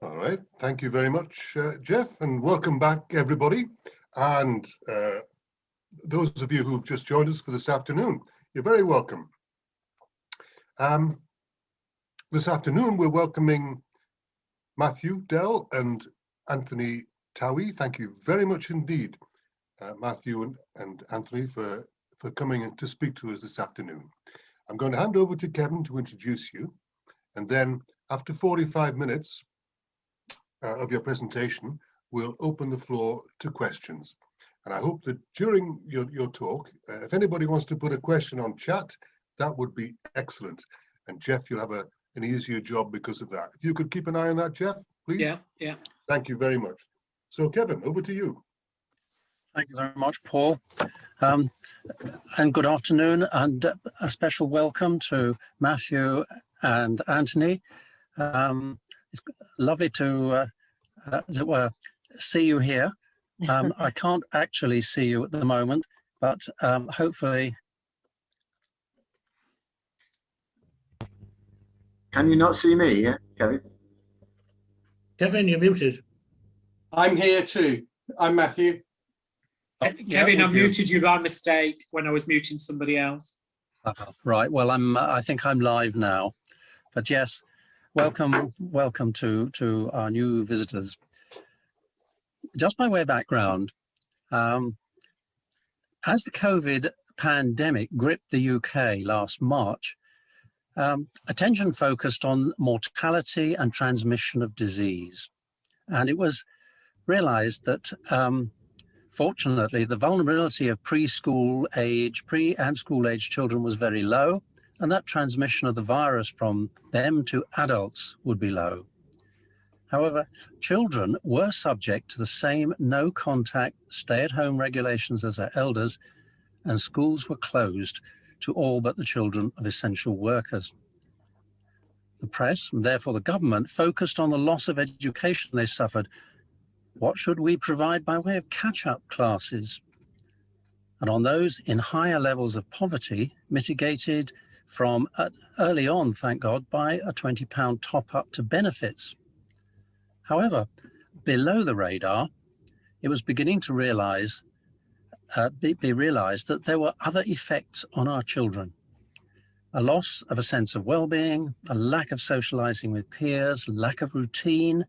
All right, thank you very much, Jeff, and welcome back, everybody. And those of you who've just joined us for this afternoon, you're very welcome. This afternoon, we're welcoming Matthew, Dell, and Anthony Towey. Thank you very much indeed, Matthew and Anthony, for coming to speak to us this afternoon. I'm going to hand over to Kevin to introduce you, and then after 45 minutes of your presentation, we'll open the floor to questions. And I hope that during your talk, if anybody wants to put a question on chat, that would be excellent. And Jeff, you'll have an easier job because of that. If you could keep an eye on that, Jeff, please. Yeah. Thank you very much. So Kevin, over to you. Thank you very much, Paul. And good afternoon, and a special welcome to Matthew and Anthony. It's lovely to, as it were, see you here. I can't actually see you at the moment, but hopefully. Can you not see me, yeah, Kevin? Kevin, you're muted. I'm here too. I'm Matthew. Kevin, I muted you by mistake when I was muting somebody else. Right. Well, I think I'm live now. But yes, welcome to our new visitors. Just by way of background, as the COVID pandemic gripped the UK last March, attention focused on mortality and transmission of disease. And it was realized that, fortunately, the vulnerability of pre and school age children was very low, and that transmission of the virus from them to adults would be low. However, children were subject to the same no-contact, stay-at-home regulations as their elders, and schools were closed to all but the children of essential workers. The press, and therefore the government, focused on the loss of education they suffered. What should we provide by way of catch-up classes? And on those in higher levels of poverty, mitigated from early on, thank God, by a £20 top-up to benefits. However, below the radar, it was beginning to be realized that there were other effects on our children. A loss of a sense of well-being, a lack of socializing with peers, lack of routine,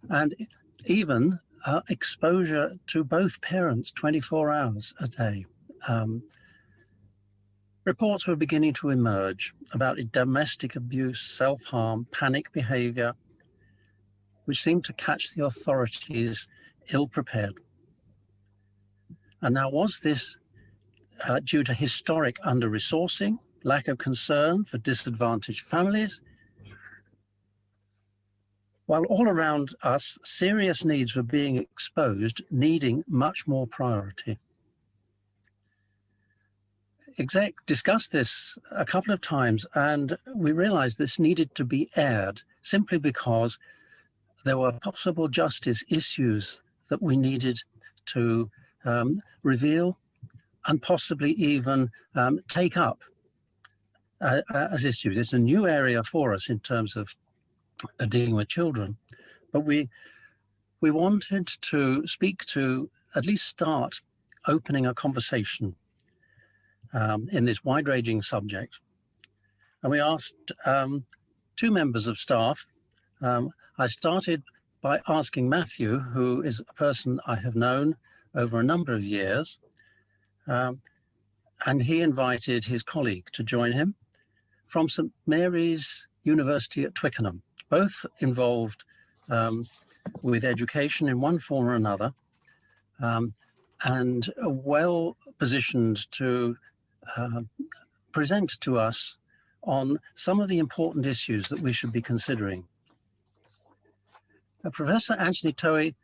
and even exposure to both parents 24 hours a day. Reports were beginning to emerge about domestic abuse, self-harm, panic behavior, which seemed to catch the authorities ill-prepared. And now, was this due to historic under-resourcing, lack of concern for disadvantaged families? While all around us, serious needs were being exposed, needing much more priority. Exec discussed this a couple of times, and we realized this needed to be aired simply because there were possible justice issues that we needed to reveal and possibly even take up as issues. It's a new area for us in terms of dealing with children, but we wanted to speak to, at least start opening a conversation in this wide-ranging subject. And we asked two members of staff. I started by asking Matthew, who is a person I have known over a number of years, and he invited his colleague to join him from St Mary's University at Twickenham, both involved with education in one form or another, and well positioned to present to us on some of the important issues that we should be considering. Professor Anthony Towey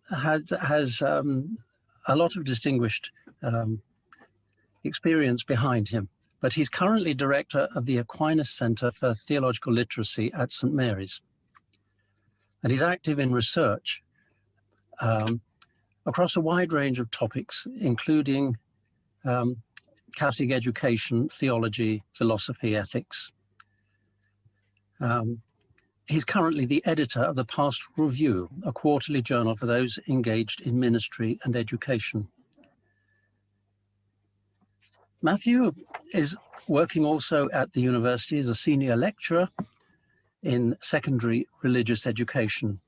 has a lot of distinguished experience behind him, but he's currently director of the Aquinas Centre for Theological Literacy at St Mary's. And he's active in research across a wide range of topics, including Catholic education, theology, philosophy, ethics. He's currently the editor of the Pastoral Review, a quarterly journal for those engaged in ministry and education. Matthew is working also at the university as a senior lecturer in secondary religious education.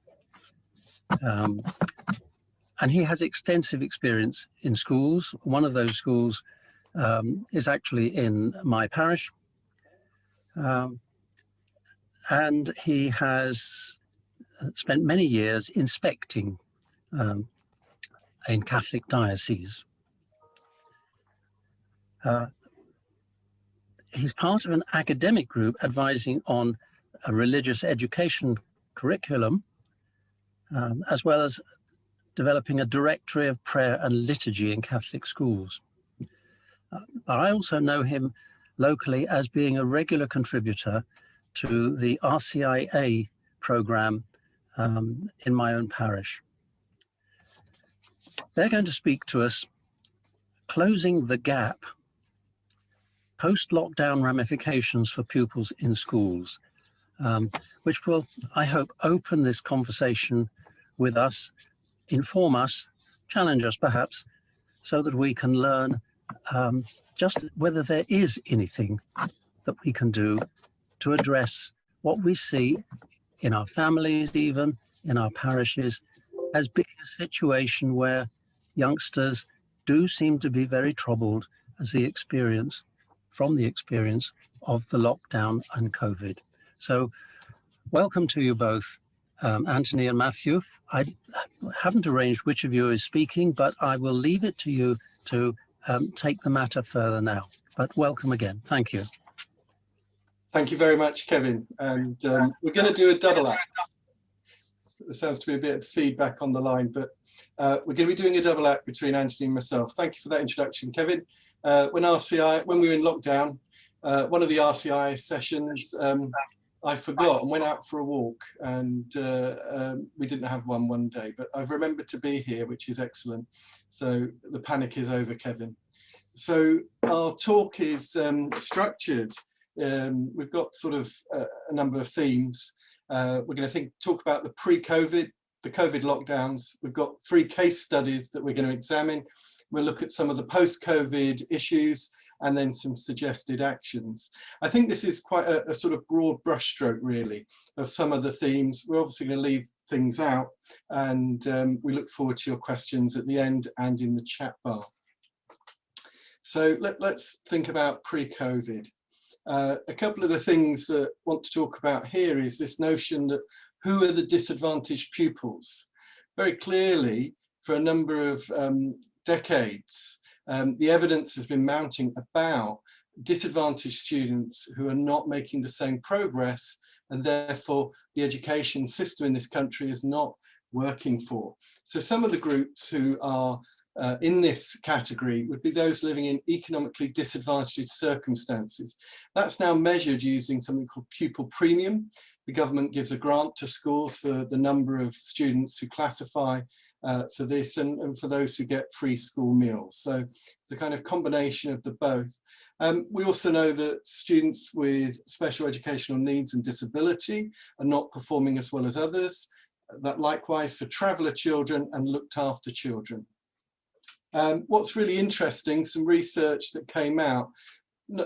And he has extensive experience in schools. One of those schools is actually in my parish. And he has spent many years inspecting in Catholic dioceses. He's part of an academic group advising on a religious education curriculum, as well as developing a directory of prayer and liturgy in Catholic schools. I also know him locally as being a regular contributor to the RCIA program in my own parish. They're going to speak to us, Closing the Gap, Post-Lockdown Ramifications for Pupils in Schools, which will, I hope, open this conversation with us, inform us, challenge us perhaps, so that we can learn just whether there is anything that we can do to address what we see in our families, even in our parishes, as being a situation where youngsters do seem to be very troubled as from the experience of the lockdown and COVID. So welcome to you both, Anthony and Matthew. I haven't arranged which of you is speaking, but I will leave it to you to take the matter further now. But welcome again. Thank you. Thank you very much, Kevin. And we're going to do a double act. There sounds to be a bit of feedback on the line, but we're going to be doing a double act between Anthony and myself. Thank you for that introduction, Kevin. When we were in lockdown, one of the RCI sessions, I forgot and went out for a walk, and we didn't have one day, but I've remembered to be here, which is excellent. So the panic is over, Kevin. So our talk is structured. We've got sort of a number of themes. We're going to talk about the pre-COVID, the COVID lockdowns. We've got 3 case studies that we're going to examine. We'll look at some of the post-COVID issues and then some suggested actions. I think this is quite a sort of broad brushstroke, really, of some of the themes. We're obviously going to leave things out, and we look forward to your questions at the end and in the chat bar. So let's think about pre-COVID. A couple of the things that I want to talk about here is this notion that who are the disadvantaged pupils? Very clearly, for a number of decades, the evidence has been mounting about disadvantaged students who are not making the same progress, and therefore the education system in this country is not working for. So some of the groups who are in this category would be those living in economically disadvantaged circumstances. That's now measured using something called pupil premium. The government gives a grant to schools for the number of students who classify for this, and for those who get free school meals. So it's a kind of combination of the both. We also know that students with special educational needs and disability are not performing as well as others. That likewise for traveller children and looked after children. What's really interesting, some research that came out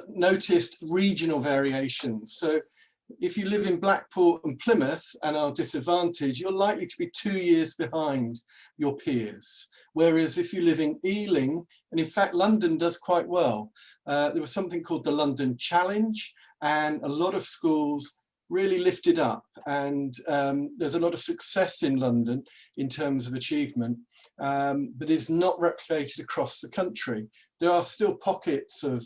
noticed regional variations. So if you live in Blackpool and Plymouth and are disadvantaged, you're likely to be 2 years behind your peers. Whereas if you live in Ealing, and in fact London does quite well, there was something called the London Challenge, and a lot of schools really lifted up, and there's a lot of success in London in terms of achievement, but is not replicated across the country. There are still pockets of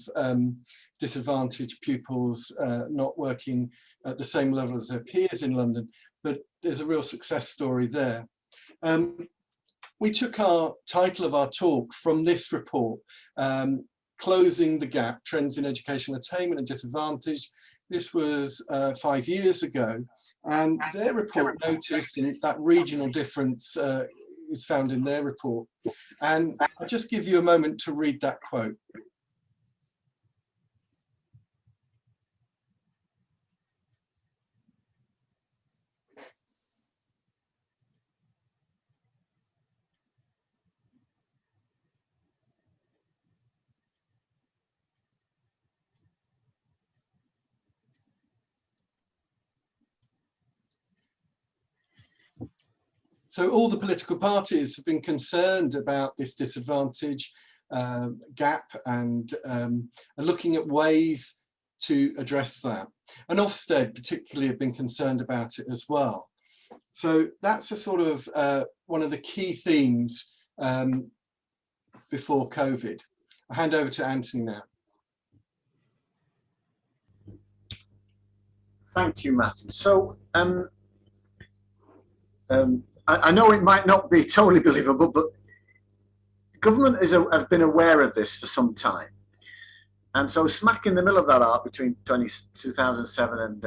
disadvantaged pupils not working at the same level as their peers in London, but there's a real success story there. We took our title of our talk from this report, Closing the Gap, Trends in Educational Attainment and Disadvantage. This was 5 years ago, and their report noticed that regional difference is found in their report. And I'll just give you a moment to read that quote. So all the political parties have been concerned about this disadvantage gap and are looking at ways to address that. And Ofsted particularly have been concerned about it as well. So that's a sort of one of the key themes before COVID. I'll hand over to Anthony now. Thank you, Matthew. So I know it might not be totally believable, but government have been aware of this for some time. And so smack in the middle of that arc between 2007 and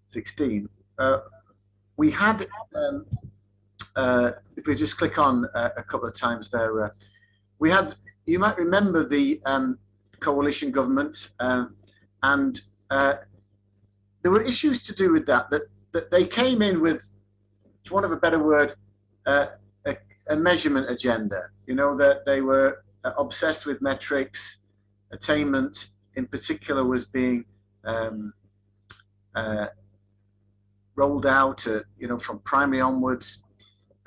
16, we had, if we just click on a couple of times there, we had, you might remember the coalition government, and there were issues to do with that they came in with, for want of a better word, a measurement agenda. You know, that they were obsessed with metrics. Attainment in particular was being rolled out, you know, from primary onwards.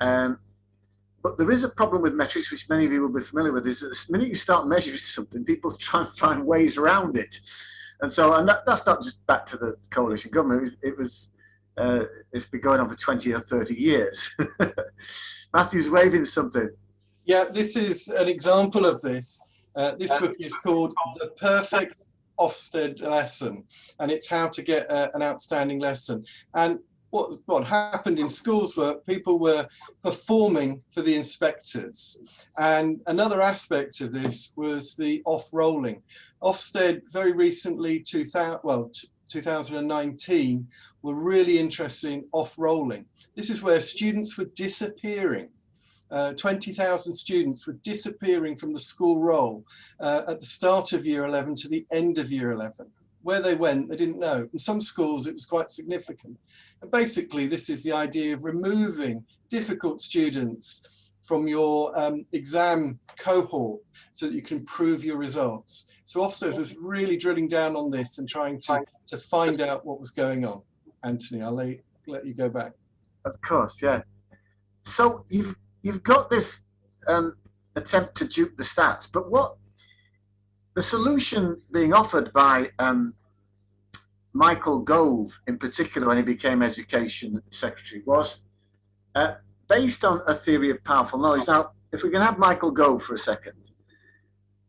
But there is a problem with metrics, which many of you will be familiar with, is that the minute you start measuring something, people try and find ways around it. And so, and that's not just back to the coalition government, it's been going on for 20 or 30 years. Matthew's waving something. Yeah, this is an example of this. This book is called The Perfect Ofsted Lesson, and it's how to get an outstanding lesson. And what happened in schools were people were performing for the inspectors. And another aspect of this was the off-rolling. Ofsted very recently, 2019, were really interested in off-rolling. This is where students were disappearing. 20,000 students were disappearing from the school roll at the start of year 11 to the end of year 11. Where they went, they didn't know. In some schools, it was quite significant. And basically, this is the idea of removing difficult students from your exam cohort so that you can improve your results. So Ofsted was really drilling down on this and trying to find out what was going on. Anthony, I'll let you go back. Of course, yeah. So you've got this attempt to dupe the stats, but what the solution being offered by Michael Gove in particular when he became Education Secretary was based on a theory of powerful knowledge. Now, if we can have Michael Gove for a second.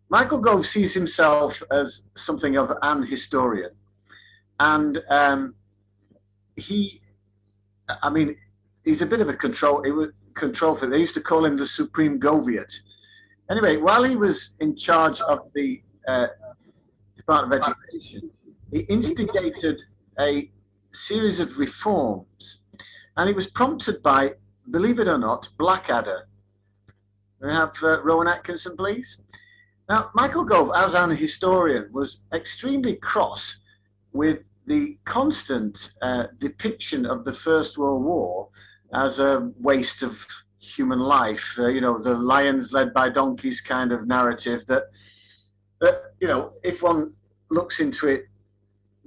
Michael Gove sees himself as something of an historian, and he's a bit of a control for, they used to call him the Supreme Goviate. Anyway, while he was in charge of the Department of Education, he instigated a series of reforms, and he was prompted by, believe it or not, Blackadder. We have Rowan Atkinson, please. Now, Michael Gove, as an historian, was extremely cross with the constant depiction of the First World War as a waste of human life, you know, the lions led by donkeys kind of narrative that, you know, if one looks into it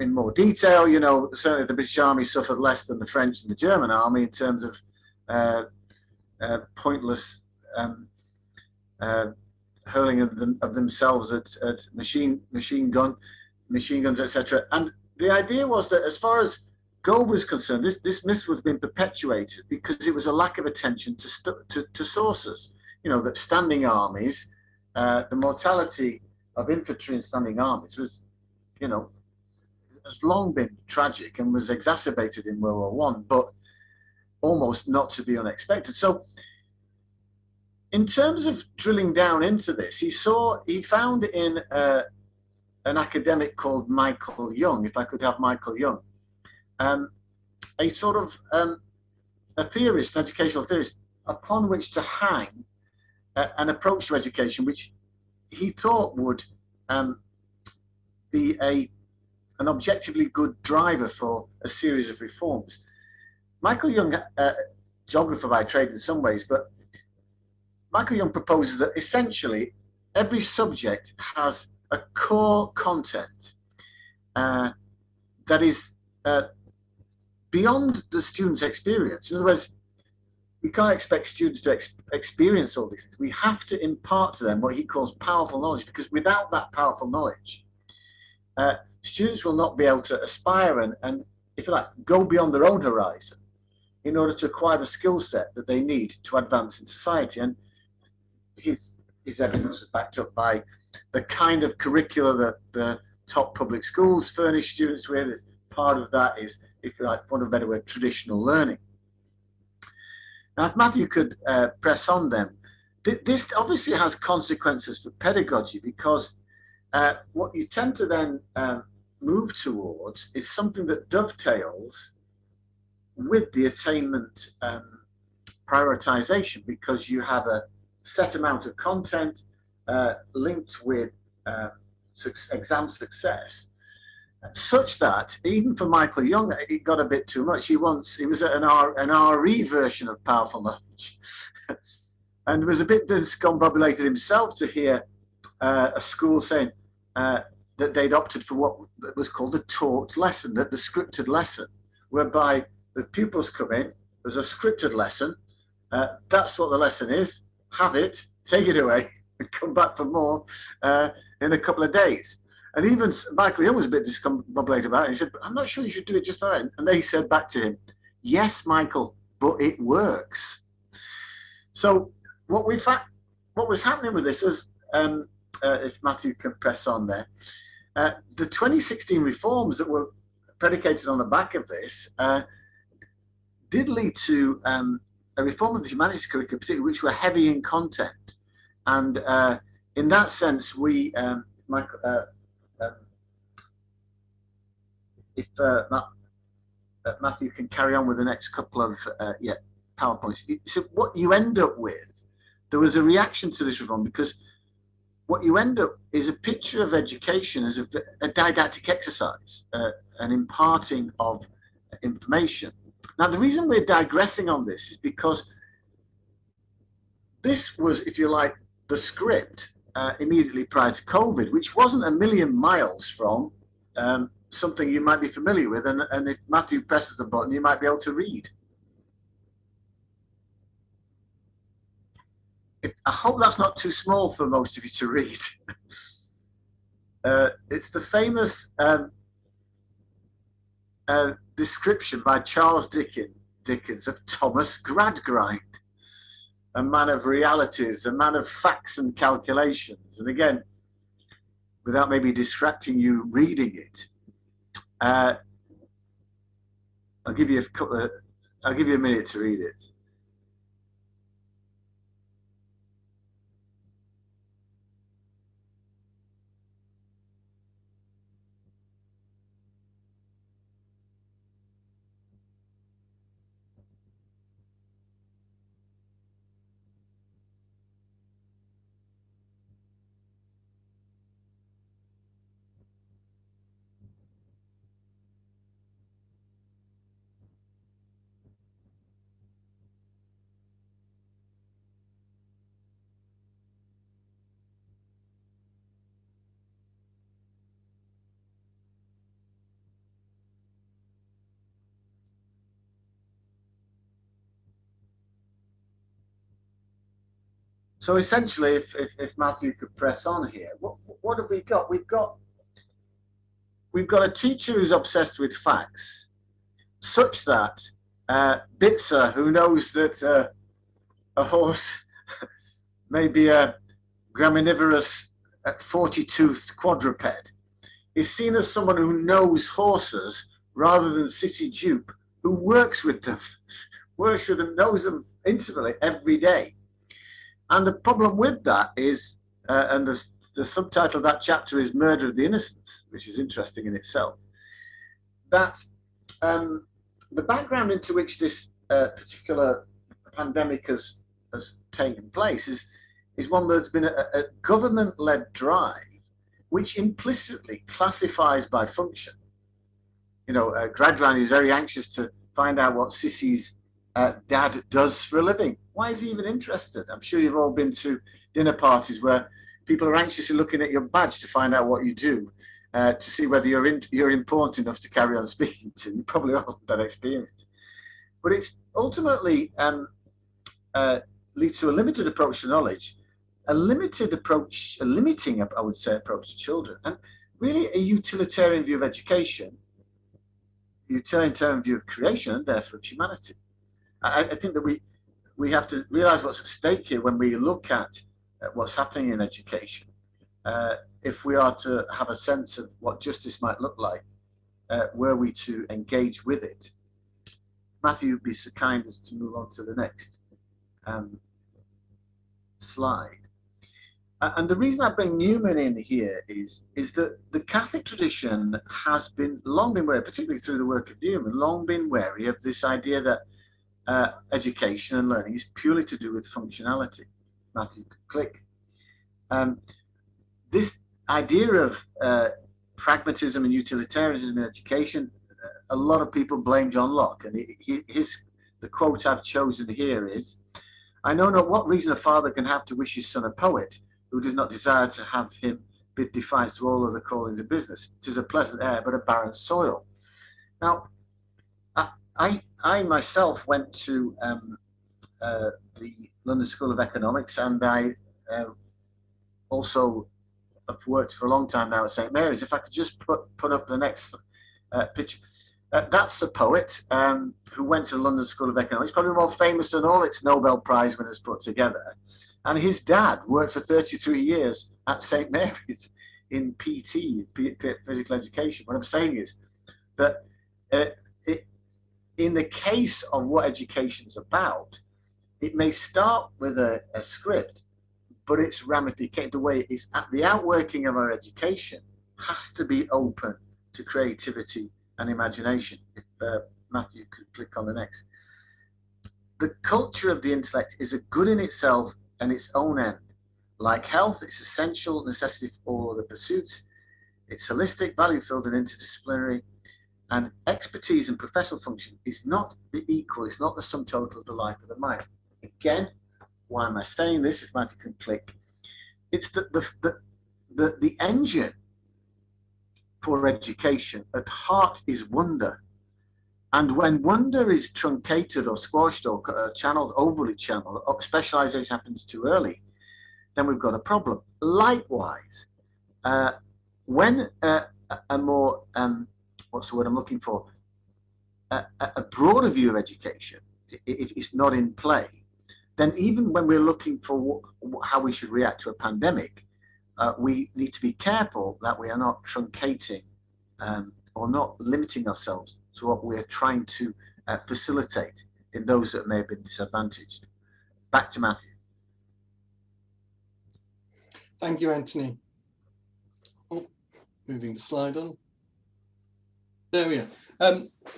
in more detail, you know, certainly the British Army suffered less than the French and the German Army in terms of pointless hurling of themselves at machine guns, etc. And the idea was that as far as Gove was concerned, this myth was being perpetuated because it was a lack of attention to sources. You know, that standing armies, the mortality of infantry in standing armies was, you know, has long been tragic and was exacerbated in World War I, but almost not to be unexpected. So in terms of drilling down into this, he found in an academic called Michael Young, if I could have Michael Young, a sort of a theorist, an educational theorist, upon which to hang an approach to education, which he thought would be an objectively good driver for a series of reforms. Michael Young, geographer by trade in some ways, but Michael Young proposes that essentially every subject has a core content that is beyond the student's experience. In other words, we can't expect students to experience all these things. We have to impart to them what he calls powerful knowledge, because without that powerful knowledge, students will not be able to aspire and, if you like, go beyond their own horizon in order to acquire the skill set that they need to advance in society. And his evidence was backed up by the kind of curricula that the top public schools furnish students with. Part of that is, if you like, for want of a better word, traditional learning. Now, if Matthew could press on then, this obviously has consequences for pedagogy, because what you tend to then move towards is something that dovetails with the attainment prioritization, because you have a set amount of content linked with exam success, such that even for Michael Young, it got a bit too much. He was at an RE version of powerful knowledge, and was a bit discombobulated himself to hear a school saying that they'd opted for what was called the taught lesson, that the scripted lesson, whereby the pupils come in, there's a scripted lesson, that's what the lesson is, have it, take it away, and come back for more in a couple of days. And even Michael Young was a bit discombobulated about it. He said, I'm not sure you should do it just like that. And they said back to him, yes, Michael, but it works. So what was happening with this was, if Matthew can press on there, the 2016 reforms that were predicated on the back of this did lead to a reform of the humanities curriculum, particularly, which were heavy in content. And in that sense, we, if Matthew can carry on with the next couple of PowerPoints. So what you end up with, there was a reaction to this reform, because what you end up is a picture of education as a didactic exercise, an imparting of information. Now, the reason we're digressing on this is because this was, if you like, the script immediately prior to COVID, which wasn't a million miles from something you might be familiar with. And if Matthew presses the button, you might be able to read. I hope that's not too small for most of you to read. It's the famous description by Charles Dickens of Thomas Gradgrind, a man of realities, a man of facts and calculations. And again, without maybe distracting you reading it, I'll give you a minute to read it. So essentially, if Matthew could press on here, what have we got? We've got a teacher who's obsessed with facts, such that Bitzer, who knows that a horse may be a graminivorous 40-toothed quadruped, is seen as someone who knows horses rather than Cissy Jupe, who works with them, knows them intimately every day. And the problem with that is, and the subtitle of that chapter is Murder of the Innocents, which is interesting in itself, that the background into which this particular pandemic has taken place is one that's been a government-led drive, which implicitly classifies by function. You know, Gradgrind is very anxious to find out what Cissy's dad does for a living. Why is he even interested? I'm sure you've all been to dinner parties where people are anxiously looking at your badge to find out what you do, to see whether you're important enough to carry on speaking to. You probably all have that experience. But it's ultimately leads to a limited approach to knowledge, a limiting, I would say, approach to children, and really a utilitarian view of education, utilitarian view of creation, and therefore of humanity. I think that we have to realize what's at stake here when we look at what's happening in education. If we are to have a sense of what justice might look like, were we to engage with it. Matthew, be so kind as to move on to the next slide. And the reason I bring Newman in here is that the Catholic tradition has long been wary, particularly through the work of Newman, long been wary of this idea that education and learning is purely to do with functionality. Matthew, click. This idea of pragmatism and utilitarianism in education, a lot of people blame John Locke, and the quote I've chosen here is, "I know not what reason a father can have to wish his son a poet, who does not desire to have him bid defiance to all other callings of business. 'Tis a pleasant air, but a barren soil." Now, I myself went to the London School of Economics, and I also have worked for a long time now at St. Mary's. If I could just put up the next picture. That's a poet who went to the London School of Economics, probably more famous than all its Nobel Prize winners put together. And his dad worked for 33 years at St. Mary's in PT, physical education. What I'm saying is that in the case of what education is about, it may start with a script, but its ramification, the way it's at the outworking of our education, has to be open to creativity and imagination. If Matthew could click on the next. The culture of the intellect is a good in itself and its own end. Like health, it's essential necessity for all other pursuits. It's holistic, value-filled, and interdisciplinary. And expertise and professional function is not the equal, it's not the sum total of the life of the mind. Again, why am I saying this? If Matthew can click. It's the engine for education at heart is wonder. And when wonder is truncated or squashed or channeled, overly channeled, or specialization happens too early, then we've got a problem. Likewise, when a more, what's the word I'm looking for? A broader view of education is not in play, then even when we're looking for how we should react to a pandemic, we need to be careful that we are not truncating or not limiting ourselves to what we're trying to facilitate in those that may have been disadvantaged. Back to Matthew. Thank you, Anthony. Oh, moving the slide on. There we are.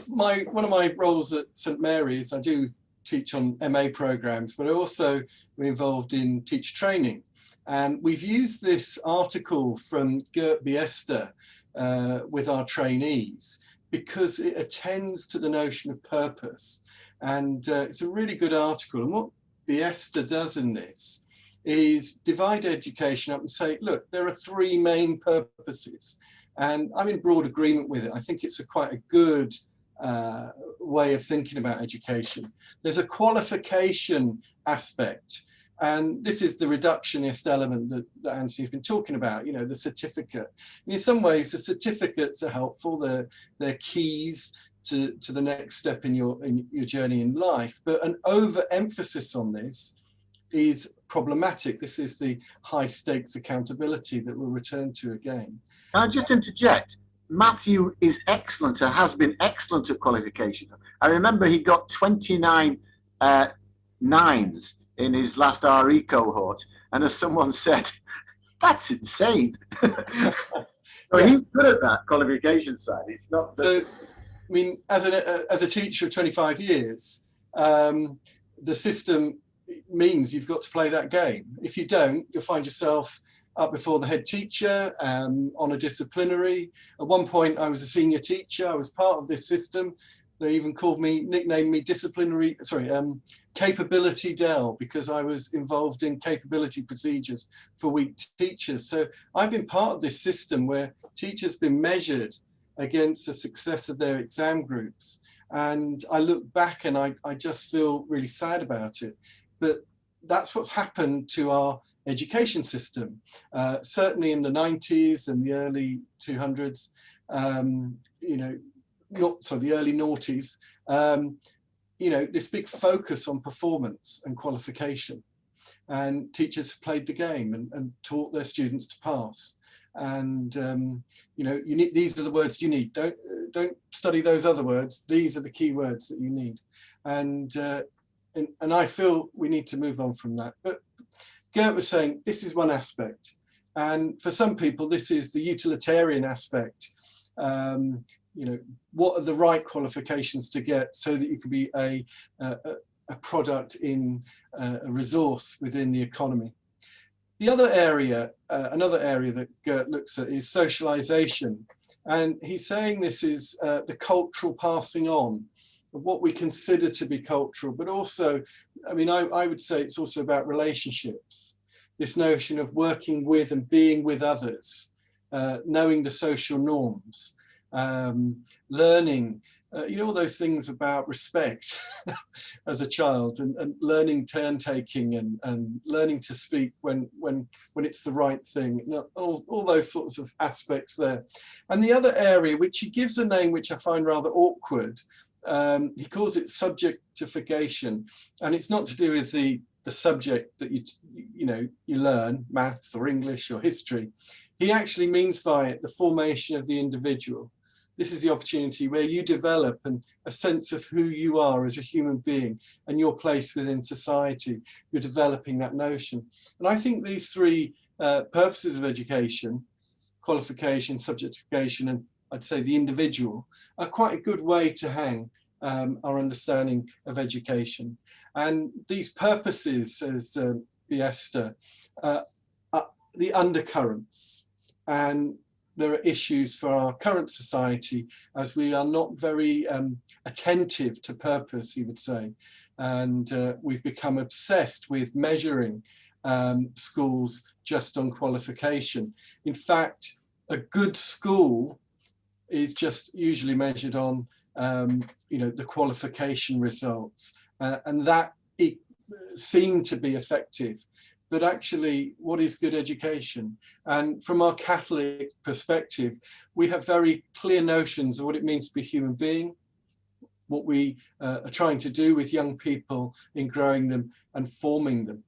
One of my roles at St. Mary's, I do teach on MA programs, but I also am involved in teacher training. And we've used this article from Gert Biester with our trainees because it attends to the notion of purpose. And it's a really good article. And what Biester does in this is divide education up and say, look, there are three main purposes. And I'm in broad agreement with it. I think it's quite a good way of thinking about education. There's a qualification aspect. And this is the reductionist element that Anthony's been talking about, you know, the certificate. And in some ways, the certificates are helpful. They're keys to the next step in your journey in life. But an overemphasis on this is problematic. This is the high stakes accountability that we'll return to again. Can I just interject? Matthew is excellent, or has been excellent at qualification. I remember he got 29 nines in his last RE cohort, and as someone said, that's insane. So yeah. He's good at that qualification side. It's not the... I mean, as a teacher of 25 years, the system means you've got to play that game. If you don't, you'll find yourself up before the head teacher on a disciplinary. At one point, I was a senior teacher. I was part of this system. They even nicknamed me capability Dell, because I was involved in capability procedures for weak teachers. So I've been part of this system where teachers have been measured against the success of their exam groups. And I look back and I just feel really sad about it. but that's what's happened to our education system. Certainly in the 90s and the early 200s, you know, the early noughties, you know, this big focus on performance and qualification, and teachers have played the game and taught their students to pass. And you know, you need, these are the words you need. Don't study those other words. These are the key words that you need. And I feel we need to move on from that. But Gert was saying this is one aspect, and for some people this is the utilitarian aspect. You know, what are the right qualifications to get so that you can be a product in a resource within the economy. The other area, another area that Gert looks at is socialization, and he's saying this is the cultural passing on of what we consider to be cultural, but also, I mean, I would say it's also about relationships. This notion of working with and being with others, knowing the social norms, learning, you know, all those things about respect as a child, and learning turn taking and learning to speak when it's the right thing, you know, all those sorts of aspects there. And the other area, which he gives a name which I find rather awkward, he calls it subjectification, and it's not to do with the subject that you learn, maths or English or history. He actually means by it the formation of the individual. This is the opportunity where you develop a sense of who you are as a human being and your place within society. You're developing that notion. And I think these three purposes of education, qualification, subjectification, and I'd say the individual, are quite a good way to hang our understanding of education. And these purposes, as Biesta, are the undercurrents. And there are issues for our current society as we are not very attentive to purpose, he would say. And we've become obsessed with measuring schools just on qualification. In fact, a good school is just usually measured on you know, the qualification results, and that it seemed to be effective. But actually, what is good education? And from our Catholic perspective, we have very clear notions of what it means to be a human being, what we are trying to do with young people in growing them and forming them.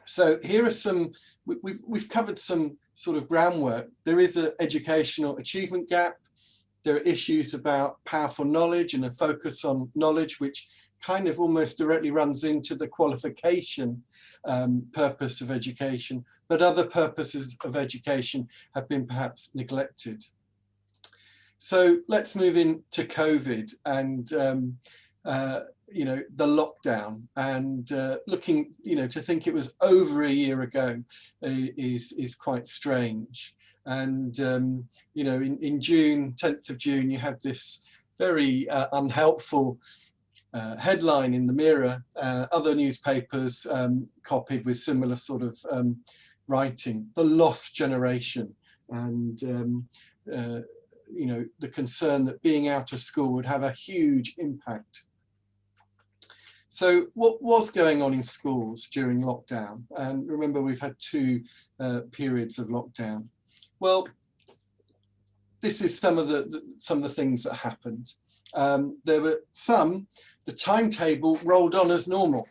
So here are some, we've covered some sort of groundwork. There is an educational achievement gap. There are issues about powerful knowledge and a focus on knowledge, which kind of almost directly runs into the qualification purpose of education, but other purposes of education have been perhaps neglected. So let's move into COVID and you know, the lockdown, and looking, you know, to think it was over a year ago is quite strange. And you know, in June, 10th of June, you had this very unhelpful headline in the Mirror. Other newspapers copied with similar sort of writing, the lost generation, and you know, the concern that being out of school would have a huge impact. So what was going on in schools during lockdown? And remember, we've had two periods of lockdown. Well, this is some of the things that happened. There were some, the timetable rolled on as normal.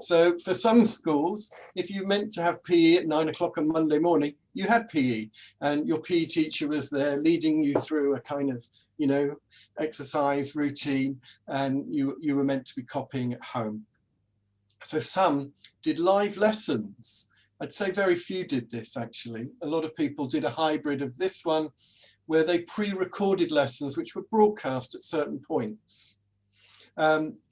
So for some schools, if you meant to have PE at 9 o'clock on Monday morning, you had PE, and your PE teacher was there leading you through a kind of, you know, exercise routine, and you were meant to be copying at home. So some did live lessons. I'd say very few did this, actually. A lot of people did a hybrid of this one, where they pre-recorded lessons which were broadcast at certain points.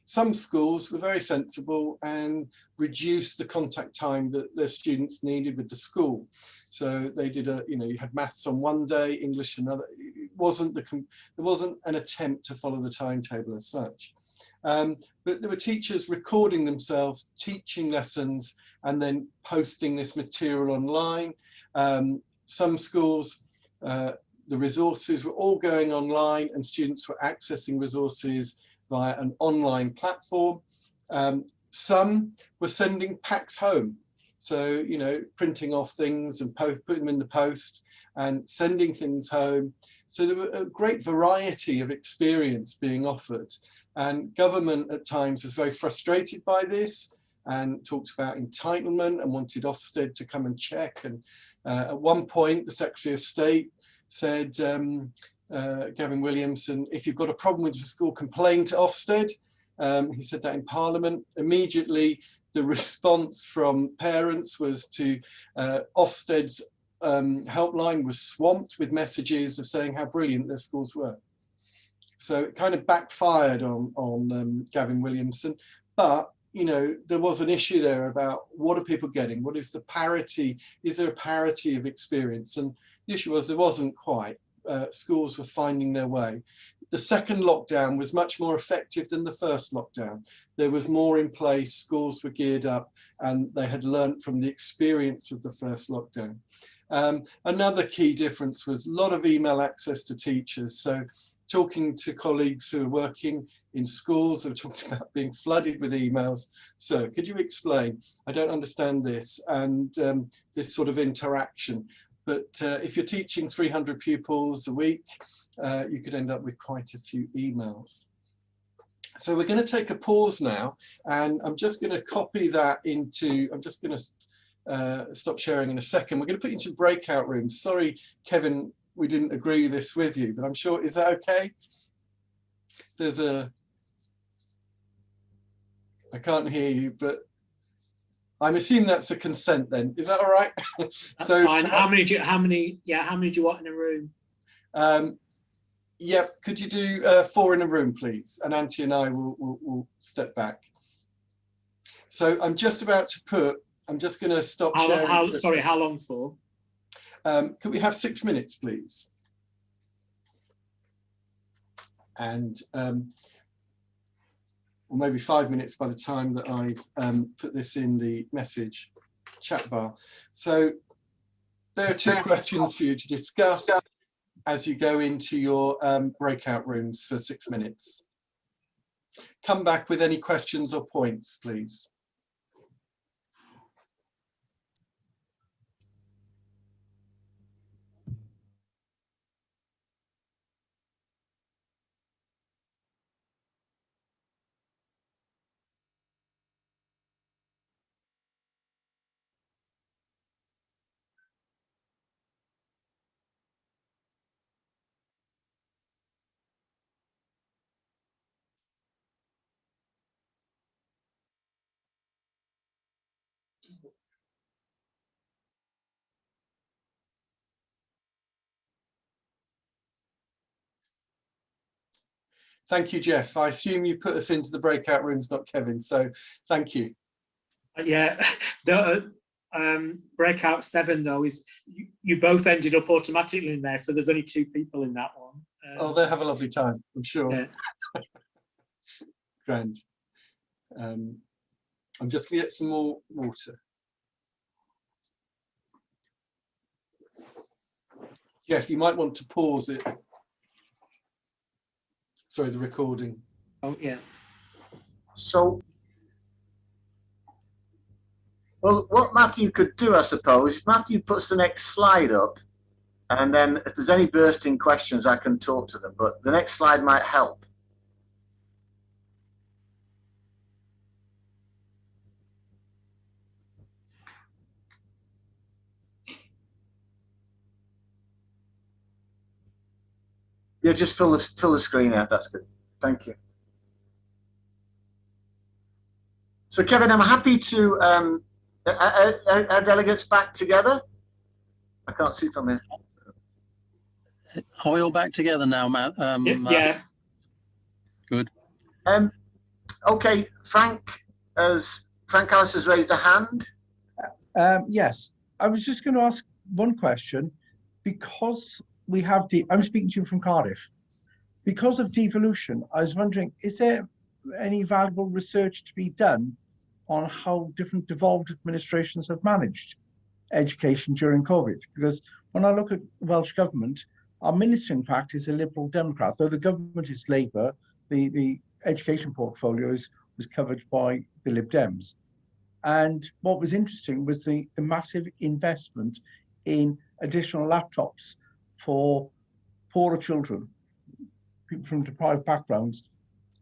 Some schools were very sensible and reduced the contact time that their students needed with the school. So they did a, you know, you had maths on one day, English another. It wasn't there wasn't an attempt to follow the timetable as such. But there were teachers recording themselves, teaching lessons, and then posting this material online. Some schools, the resources were all going online, and students were accessing resources via an online platform. Some were sending packs home. So, you know, printing off things and putting them in the post and sending things home. So there were a great variety of experience being offered. And government at times was very frustrated by this and talked about entitlement and wanted Ofsted to come and check. And at one point, the Secretary of State said, Gavin Williamson, if you've got a problem with the school, complain to Ofsted. He said that in Parliament. Immediately, the response from parents was to Ofsted's helpline was swamped with messages of saying how brilliant their schools were. So it kind of backfired on Gavin Williamson. But, you know, there was an issue there about what are people getting? What is the parity? Is there a parity of experience? And the issue was there wasn't quite. Schools were finding their way. The second lockdown was much more effective than the first lockdown. There was more in place, schools were geared up, and they had learnt from the experience of the first lockdown. Another key difference was a lot of email access to teachers. So talking to colleagues who are working in schools, they were talking about being flooded with emails. So could you explain? I don't understand this, and this sort of interaction. But if you're teaching 300 pupils a week, you could end up with quite a few emails. So we're going to take a pause now, and I'm just going to copy that into, I'm just going to stop sharing in a second. We're going to put you into breakout rooms. Sorry, Kevin, we didn't agree this with you, but I'm sure, is that okay? There's a, I can't hear you, but I'm assuming that's a consent then. Is that all right? That's so fine. How many do you want in a room? Yeah, could you do 4 in a room, please? And Auntie and I will step back. So I'm just about to put, I'm just going to stop sharing. Sorry, how long for? Could we have 6 minutes, please? And or maybe 5 minutes by the time that I've put this in the message chat bar. So there are 2 questions for you to discuss as you go into your breakout rooms for 6 minutes. Come back with any questions or points, please. Thank you, Jeff. I assume you put us into the breakout rooms, not Kevin, so thank you. Yeah, the breakout 7 though is you both ended up automatically in there, so there's only 2 people in that one. Oh, they'll have a lovely time, I'm sure. Yeah. Grand. I'm just gonna get some more water. Jeff, you might want to pause it. Sorry, the recording. Oh, yeah. So, well, what Matthew could do, I suppose, if Matthew puts the next slide up, and then if there's any bursting questions, I can talk to them, but the next slide might help. Yeah, just fill the screen out. That's good. Thank you. So, Kevin, I'm happy to. Are delegates back together? I can't see from here. Are we all back together now, Matt? Yeah. Good. Okay, Frank Harris has raised a hand. Yes, I was just going to ask one question, because we have I'm speaking to you from Cardiff. Because of devolution, I was wondering, is there any valuable research to be done on how different devolved administrations have managed education during COVID? Because when I look at the Welsh Government, our minister, in fact, is a Liberal Democrat. Though the government is Labour, the education portfolio is was covered by the Lib Dems. And what was interesting was the massive investment in additional laptops for poorer children, people from deprived backgrounds,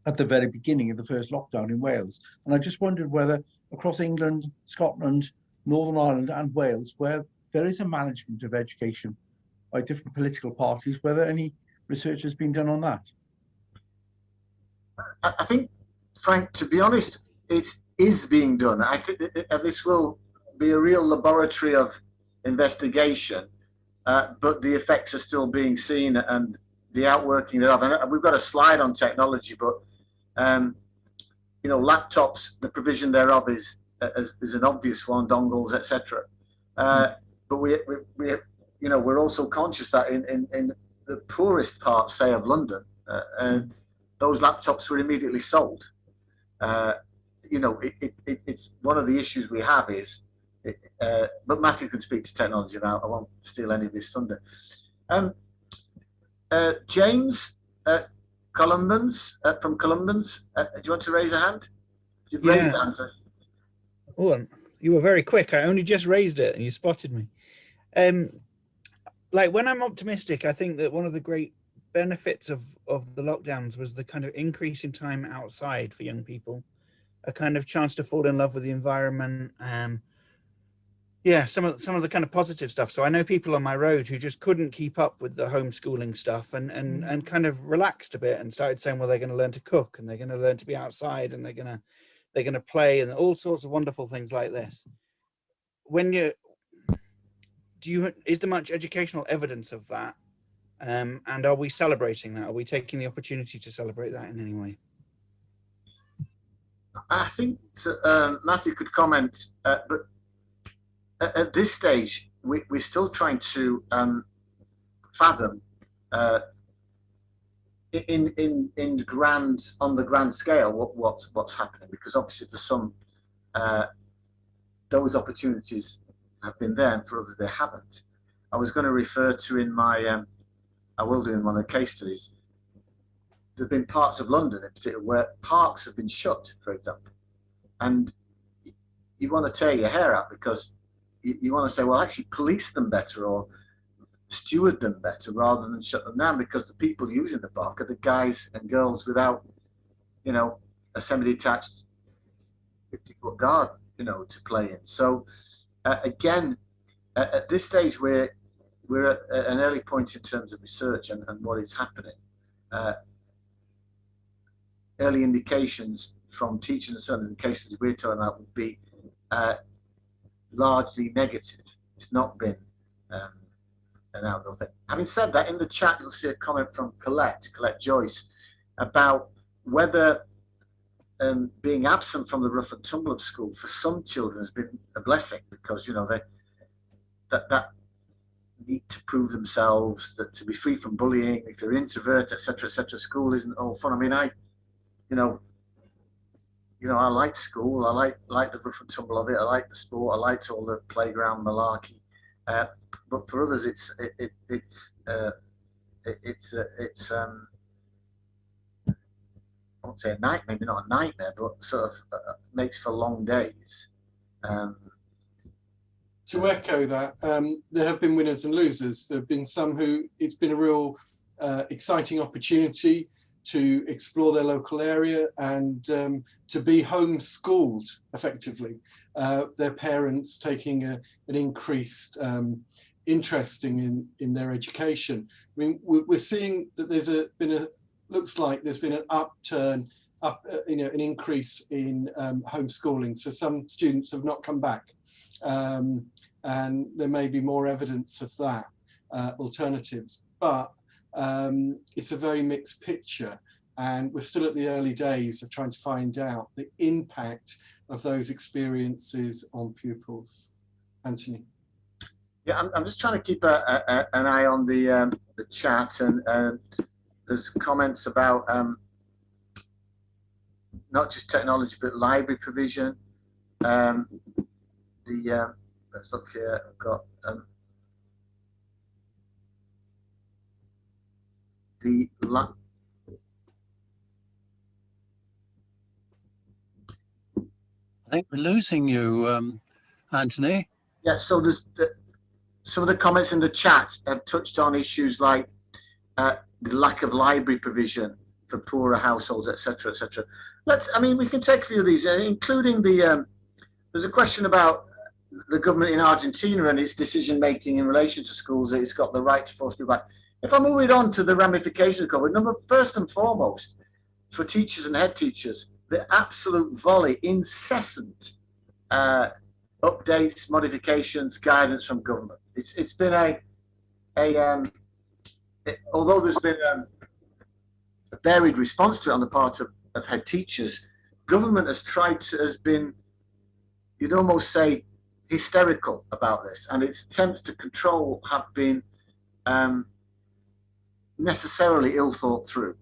at the very beginning of the first lockdown in Wales. And I just wondered whether across England, Scotland, Northern Ireland and Wales, where there is a management of education by different political parties, whether any research has been done on that. I think, Frank, to be honest, it is being done. This will be a real laboratory of investigation, but the effects are still being seen and the outworking thereof. And we've got a slide on technology, but you know, laptops, the provision thereof is an obvious one, dongles, etc. But we you know, we're also conscious that in the poorest parts, say, of London, those laptops were immediately sold. You know, it's one of the issues we have is, but Matthew can speak to technology now. I won't steal any of his thunder. James Columbans from Columbans, do you want to raise a hand? You've raised the hand, sir. Oh, you were very quick. I only just raised it and you spotted me. Like, when I'm optimistic, I think that one of the great benefits of the lockdowns was the kind of increase in time outside for young people, a kind of chance to fall in love with the environment. Yeah, some of the kind of positive stuff. So I know people on my road who just couldn't keep up with the homeschooling stuff and kind of relaxed a bit and started saying, well, they're going to learn to cook and they're going to learn to be outside and they're going to play and all sorts of wonderful things like this. When is there much educational evidence of that? And are we celebrating that? Are we taking the opportunity to celebrate that in any way? I think Matthew could comment, but at this stage, we're still trying to fathom on the grand scale what's happening, because obviously for some those opportunities have been there, and for others they haven't. I was going to refer to in my I will do in one of the case studies. There've been parts of London in particular where parks have been shut, for example, and you want to tear your hair out because you want to say, well, actually police them better or steward them better rather than shut them down, because the people using the park are the guys and girls without, you know, a semi-detached 50-foot garden, you know, to play in. So again, at this stage, we're at an early point in terms of research and what is happening. Early indications from teachers and so on in the cases we're talking about would be largely negative. It's not been an outdoor thing. Having said that, in the chat you'll see a comment from Colette Joyce about whether being absent from the rough and tumble of school for some children has been a blessing, because, you know, that need to prove themselves, that to be free from bullying, if you're an introvert, etc., etc. School isn't all fun. I mean, I like school. I like the rough and tumble of it. I like the sport. I liked all the playground malarkey. But for others, it's I won't say a nightmare, maybe not a nightmare, but sort of makes for long days. To echo that, there have been winners and losers. There have been some who it's been a real exciting opportunity to explore their local area and to be homeschooled effectively. Their parents taking an increased interest in their education. I mean, we're seeing that looks like there's been an upturn, an increase in homeschooling. So some students have not come back. And there may be more evidence of that, alternatives, but it's a very mixed picture, and we're still at the early days of trying to find out the impact of those experiences on pupils. Anthony. Yeah, I'm just trying to keep an eye on the chat, and there's comments about not just technology but library provision. Let's look here. I've got I think we're losing you, Anthony. Yeah, so there's some of the comments in the chat have touched on issues like the lack of library provision for poorer households, etc., etc. I mean, we can take a few of these, including there's a question about the government in Argentina and its decision making in relation to schools, that it's got the right to force people back. If I move it on to the ramifications of COVID, first and foremost, for teachers and head teachers, the absolute volley, incessant updates, modifications, guidance from government. It's been although there's been a varied response to it on the part of head teachers, government has been, you'd almost say, hysterical about this, and its attempts to control have been necessarily ill thought through.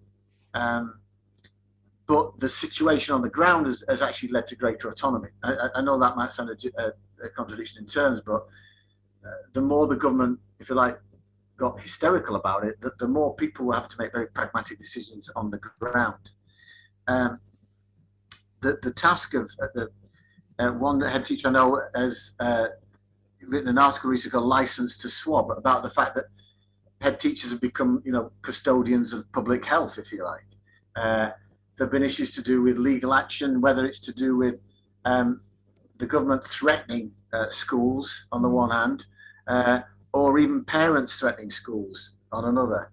But the situation on the ground has actually led to greater autonomy. I know that might sound a contradiction in terms, but the more the government, if you like, got hysterical about it, the more people will have to make very pragmatic decisions on the ground. The task of one head teacher I know has written an article recently called "License to Swab" about the fact that head teachers have become, custodians of public health, if you like. There have been issues to do with legal action, whether it's to do with the government threatening schools on the one hand, or even parents threatening schools on another.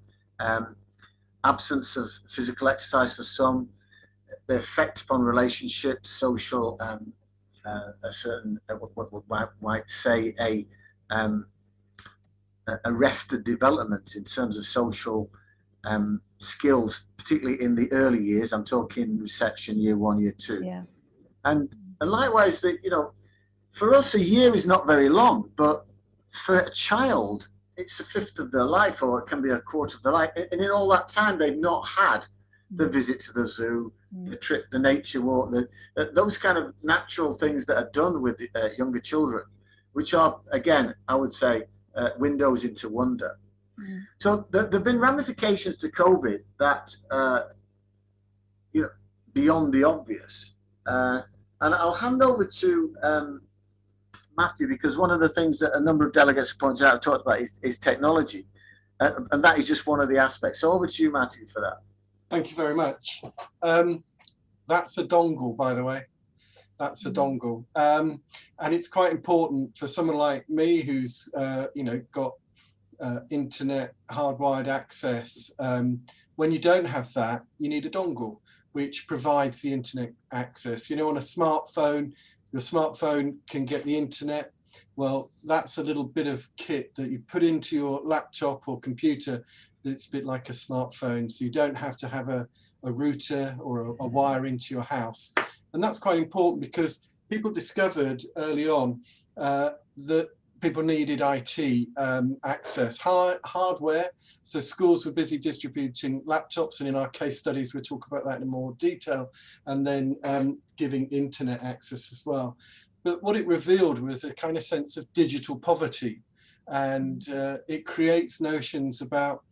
Absence of physical exercise for some, the effect upon relationships, social, a certain, what one might say, arrested development in terms of social skills, particularly in the early years. I'm talking reception, year 1, year 2. Yeah. And likewise, for us, a year is not very long, but for a child, it's a fifth of their life, or it can be a quarter of their life. And in all that time, they've not had the visit to the zoo, the trip, the nature walk, those kind of natural things that are done with younger children, which are, again, I would say, windows into wonder. So there have been ramifications to COVID that, beyond the obvious. And I'll hand over to Matthew, because one of the things that a number of delegates pointed out, talked about, is technology. And that is just one of the aspects. So over to you, Matthew, for that. Thank you very much. That's a dongle, by the way. That's a dongle. And it's quite important for someone like me who's, got internet hardwired access. When you don't have that, you need a dongle, which provides the internet access. On a smartphone, your smartphone can get the internet. Well, that's a little bit of kit that you put into your laptop or computer that's a bit like a smartphone, so you don't have to have a router or a wire into your house. And that's quite important because people discovered early on that people needed IT access, hardware. So schools were busy distributing laptops, and in our case studies, we'll talk about that in more detail, and then giving internet access as well. But what it revealed was a kind of sense of digital poverty, and it creates notions about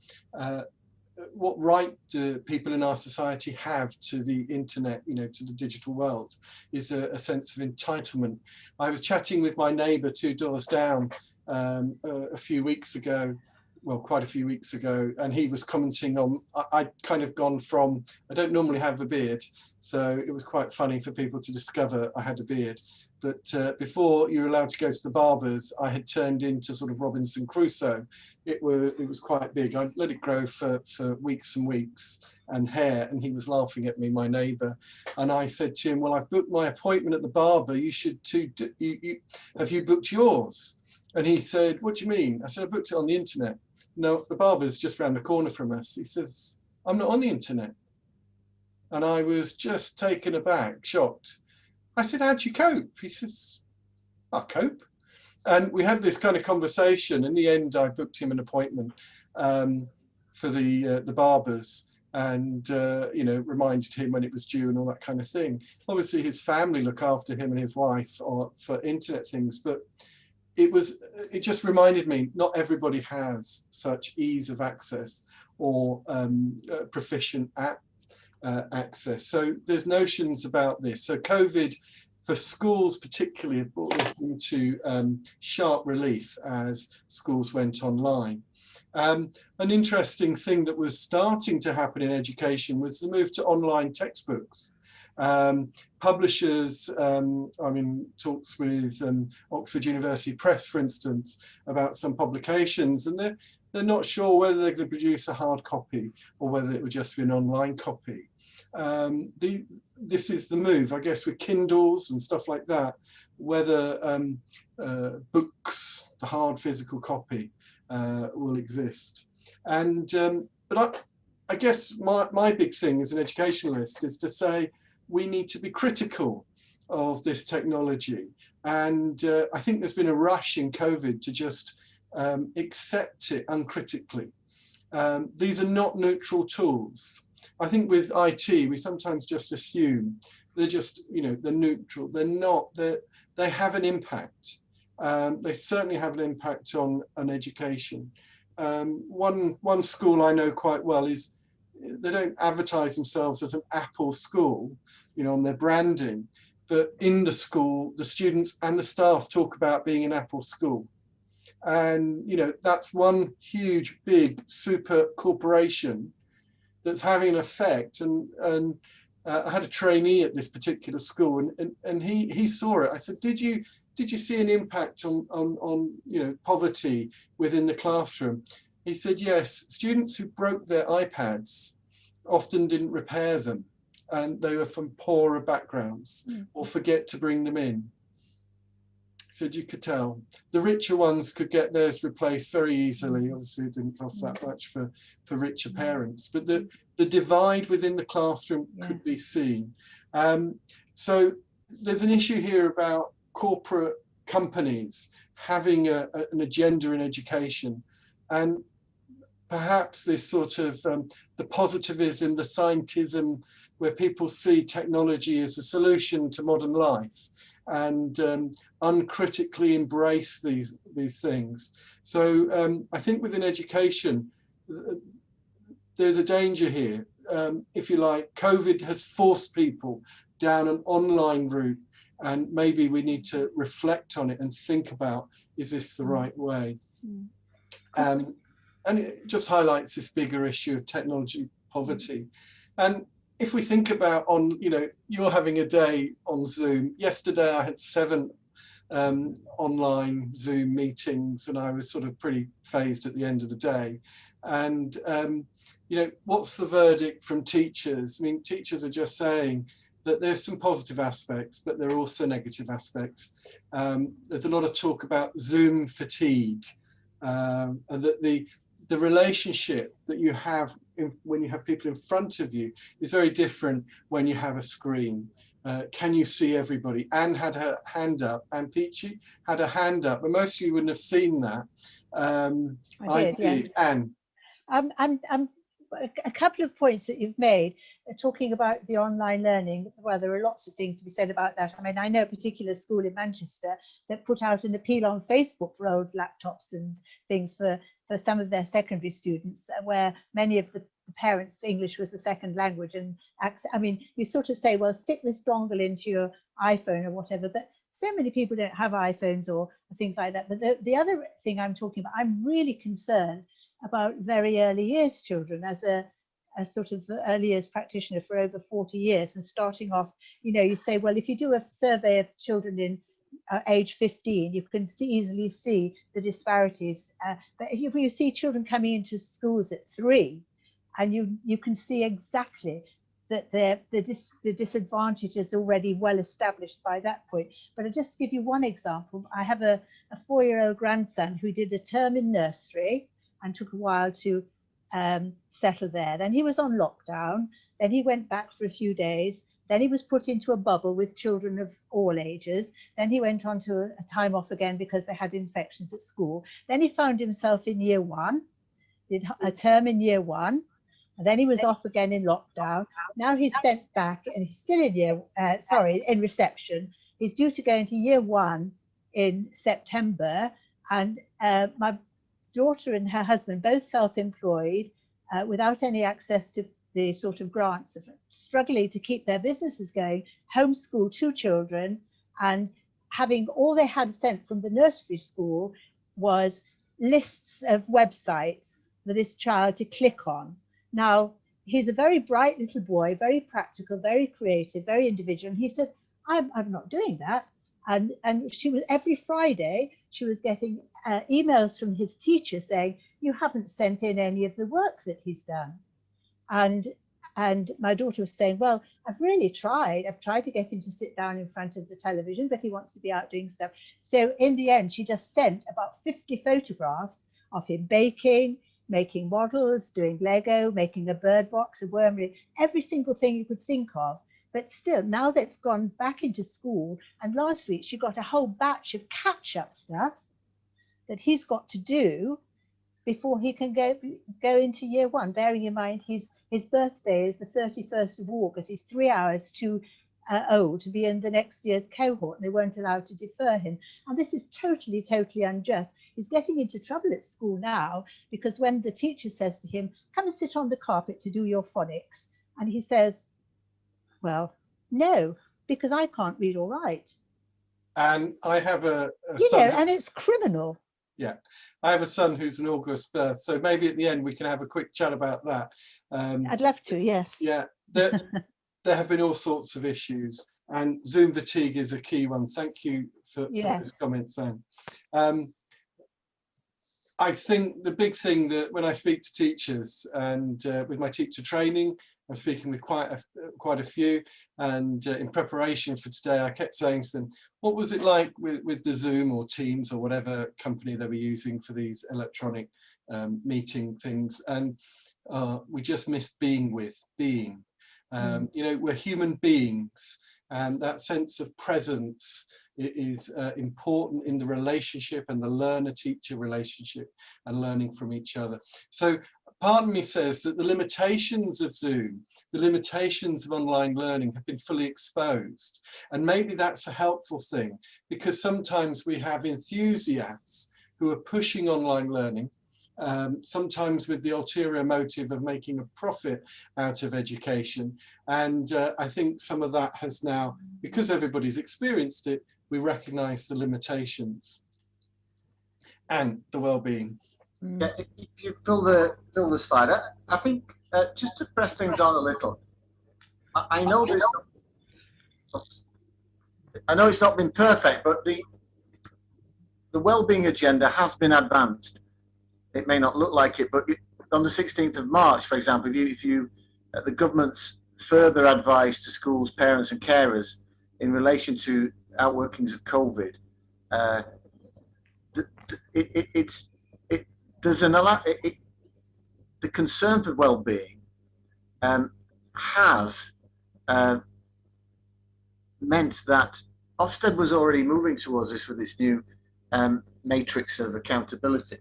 what right do people in our society have to the internet, to the digital world, is a sense of entitlement. I was chatting with my neighbour 2 doors down a few weeks ago, well, quite a few weeks ago, and he was commenting on, I'd kind of gone from, I don't normally have a beard, so it was quite funny for people to discover I had a beard. But before you were allowed to go to the barbers, I had turned into sort of Robinson Crusoe. It was quite big. I let it grow for weeks and weeks, and hair, and he was laughing at me, my neighbour. And I said to him, well, I've booked my appointment at the barber. You should too. Have you booked yours? And he said, what do you mean? I said, I booked it on the internet. No, the barber's just around the corner from us. He says, I'm not on the internet. And I was just taken aback, shocked. I said, how'd you cope? He says, I cope. And we had this kind of conversation. In the end, I booked him an appointment for the barbers, and reminded him when it was due and all that kind of thing. Obviously, his family look after him and his wife for internet things, but it just reminded me not everybody has such ease of access or proficient app access. So there's notions about this. So COVID for schools particularly have brought this into sharp relief as schools went online. An interesting thing that was starting to happen in education was the move to online textbooks. Publishers, I'm in talks with Oxford University Press, for instance, about some publications, and they're not sure whether they're going to produce a hard copy or whether it would just be an online copy. This is the move, I guess, with Kindles and stuff like that, whether books, the hard physical copy, will exist. And but I guess my big thing as an educationalist is to say we need to be critical of this technology. And I think there's been a rush in COVID to just accept it uncritically. These are not neutral tools. I think with IT, we sometimes just assume they're just, you know, they're neutral. They're not, they have an impact. They certainly have an impact on education. One school I know quite well is, they don't advertise themselves as an Apple school, you know, on their branding, but in the school, the students and the staff talk about being an Apple school. And, you know, that's one huge, big, super corporation that's having an effect. And I had a trainee at this particular school, and he saw it. I said, did you see an impact on you know, poverty within the classroom? He said, yes, students who broke their iPads often didn't repair them, and they were from poorer backgrounds or forget to bring them in. He said you could tell. The richer ones could get theirs replaced very easily. Obviously, it didn't cost that much for richer parents, but the divide within the classroom could be seen. So there's an issue here about corporate companies having an agenda in education, and perhaps this sort of the positivism, the scientism, where people see technology as a solution to modern life and uncritically embrace these things. So I think within education, there's a danger here. If you like, COVID has forced people down an online route, and maybe we need to reflect on it and think about, is this the right way? And it just highlights this bigger issue of technology poverty. And if we think about you know, you're having a day on Zoom. Yesterday I had 7 online Zoom meetings, and I was sort of pretty phased at the end of the day. And you know, what's the verdict from teachers? I mean, teachers are just saying that there's some positive aspects, but there are also negative aspects. There's a lot of talk about Zoom fatigue, and that the relationship that you have when you have people in front of you is very different when you have a screen. Can you see everybody? Anne had her hand up, and Peachy had a hand up, but most of you wouldn't have seen that. I did. Yeah. Anne. A couple of points that you've made, talking about the online learning. Well, there are lots of things to be said about that. I mean, I know a particular school in Manchester that put out an appeal on Facebook for old laptops and things for some of their secondary students, where many of the parents' English was a second language. And I mean, you sort of say, well, stick this dongle into your iPhone or whatever, but so many people don't have iPhones or things like that. But the other thing I'm talking about, I'm really concerned about very early years children. As a sort of early years practitioner for over 40 years, and starting off, you know, you say, well, if you do a survey of children in age 15, you can easily see the disparities. But if you see children coming into schools at 3, and you can see exactly that the disadvantage is already well established by that point. But I'll just give you one example. I have a 4-year-old grandson who did a term in nursery and took a while to settle there. Then he was on lockdown. Then he went back for a few days. Then he was put into a bubble with children of all ages. Then he went on to a time off again because they had infections at school. Then he found himself in year 1, did a term in year 1. And then he was off again in lockdown. Now he's sent back, and he's still in in reception. He's due to go into year 1 in September. And my daughter and her husband, both self-employed, without any access to the sort of grants, struggling to keep their businesses going, homeschool 2 children, and having all they had sent from the nursery school was lists of websites for this child to click on. Now, he's a very bright little boy, very practical, very creative, very individual. And he said, I'm not doing that. And she was, every Friday, she was getting emails from his teacher saying, you haven't sent in any of the work that he's done. And my daughter was saying, well, I've really tried. I've tried to get him to sit down in front of the television, but he wants to be out doing stuff. So in the end, she just sent about 50 photographs of him baking, making models, doing Lego, making a bird box, a worm, every single thing you could think of. But still, now they've gone back into school, and last week she got a whole batch of catch-up stuff that he's got to do before he can go into year one, bearing in mind his birthday is the 31st of August. He's 3 hours too old to be in the next year's cohort, and they weren't allowed to defer him. And this is totally, totally unjust. He's getting into trouble at school now because when the teacher says to him, come and sit on the carpet to do your phonics, and he says, well, no, because I can't read or write. And I have a you son. know, and it's criminal. Yeah, I have a son who's an August birth, so maybe at the end we can have a quick chat about that. I'd love to, yes. Yeah, there have been all sorts of issues, and Zoom fatigue is a key one. Thank you for those comments, Sam. I think the big thing that when I speak to teachers and with my teacher training, I'm speaking with quite a few, and in preparation for today, I kept saying to them, what was it like with the Zoom or Teams or whatever company they were using for these electronic meeting things? And we just missed being. You know, we're human beings, and that sense of presence is important in the relationship and the learner-teacher relationship and learning from each other. So part of me says that the limitations of Zoom, the limitations of online learning have been fully exposed. And maybe that's a helpful thing, because sometimes we have enthusiasts who are pushing online learning, sometimes with the ulterior motive of making a profit out of education. And I think some of that has now, because everybody's experienced it, we recognize the limitations and the well-being. Yeah, if you fill the slide, I think just to press things on a little, I know there's I know it's not been perfect, but the Wellbeing Agenda has been advanced. It may not look like it, but on the 16th of March, for example, if you the government's further advice to schools, parents and carers in relation to outworkings of COVID, the concern for well-being has meant that Ofsted was already moving towards this with its new matrix of accountability,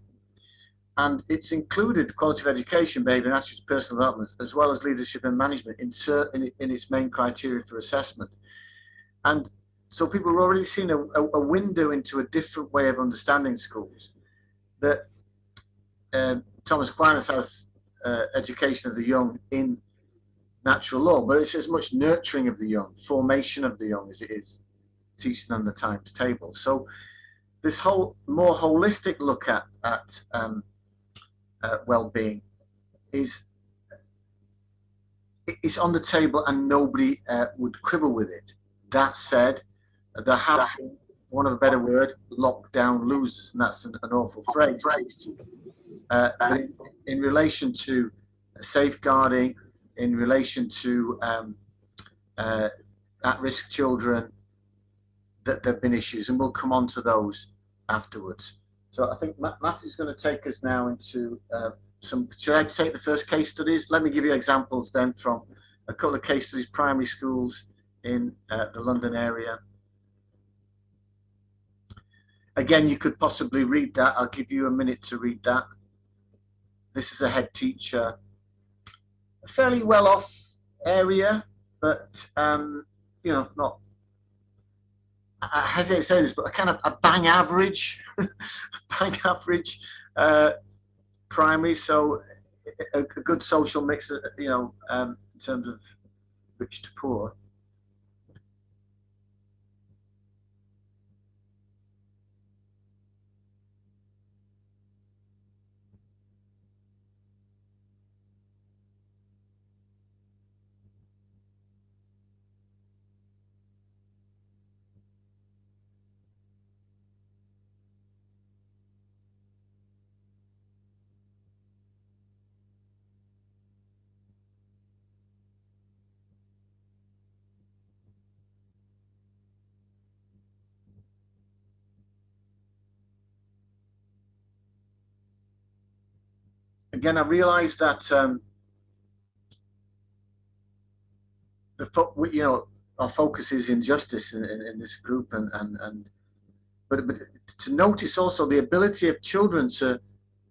and it's included quality of education, behaviour and attitudes, personal development, as well as leadership and management in its main criteria for assessment. And so people are already seeing a window into a different way of understanding schools. That Thomas Aquinas has education of the young in natural law, but it's as much nurturing of the young, formation of the young, as it is teaching on the times table. So this whole more holistic look at well-being is on the table, and nobody would quibble with it. That said, there have been, one of a better word, lockdown losers, and that's an awful phrase. But in relation to safeguarding, in relation to at-risk children, that there have been issues, and we'll come on to those afterwards. So I think Matthew's going to take us now into should I take the first case studies? Let me give you examples then from a couple of case studies, primary schools in the London area. Again, you could possibly read that. I'll give you a minute to read that. This is a head teacher, a fairly well-off area, but you know, not, I hesitate to say this, but a kind of a bang average, primary. So a good social mix, you know, in terms of rich to poor. again, I realise that our focus is injustice in this group, but to notice also the ability of children to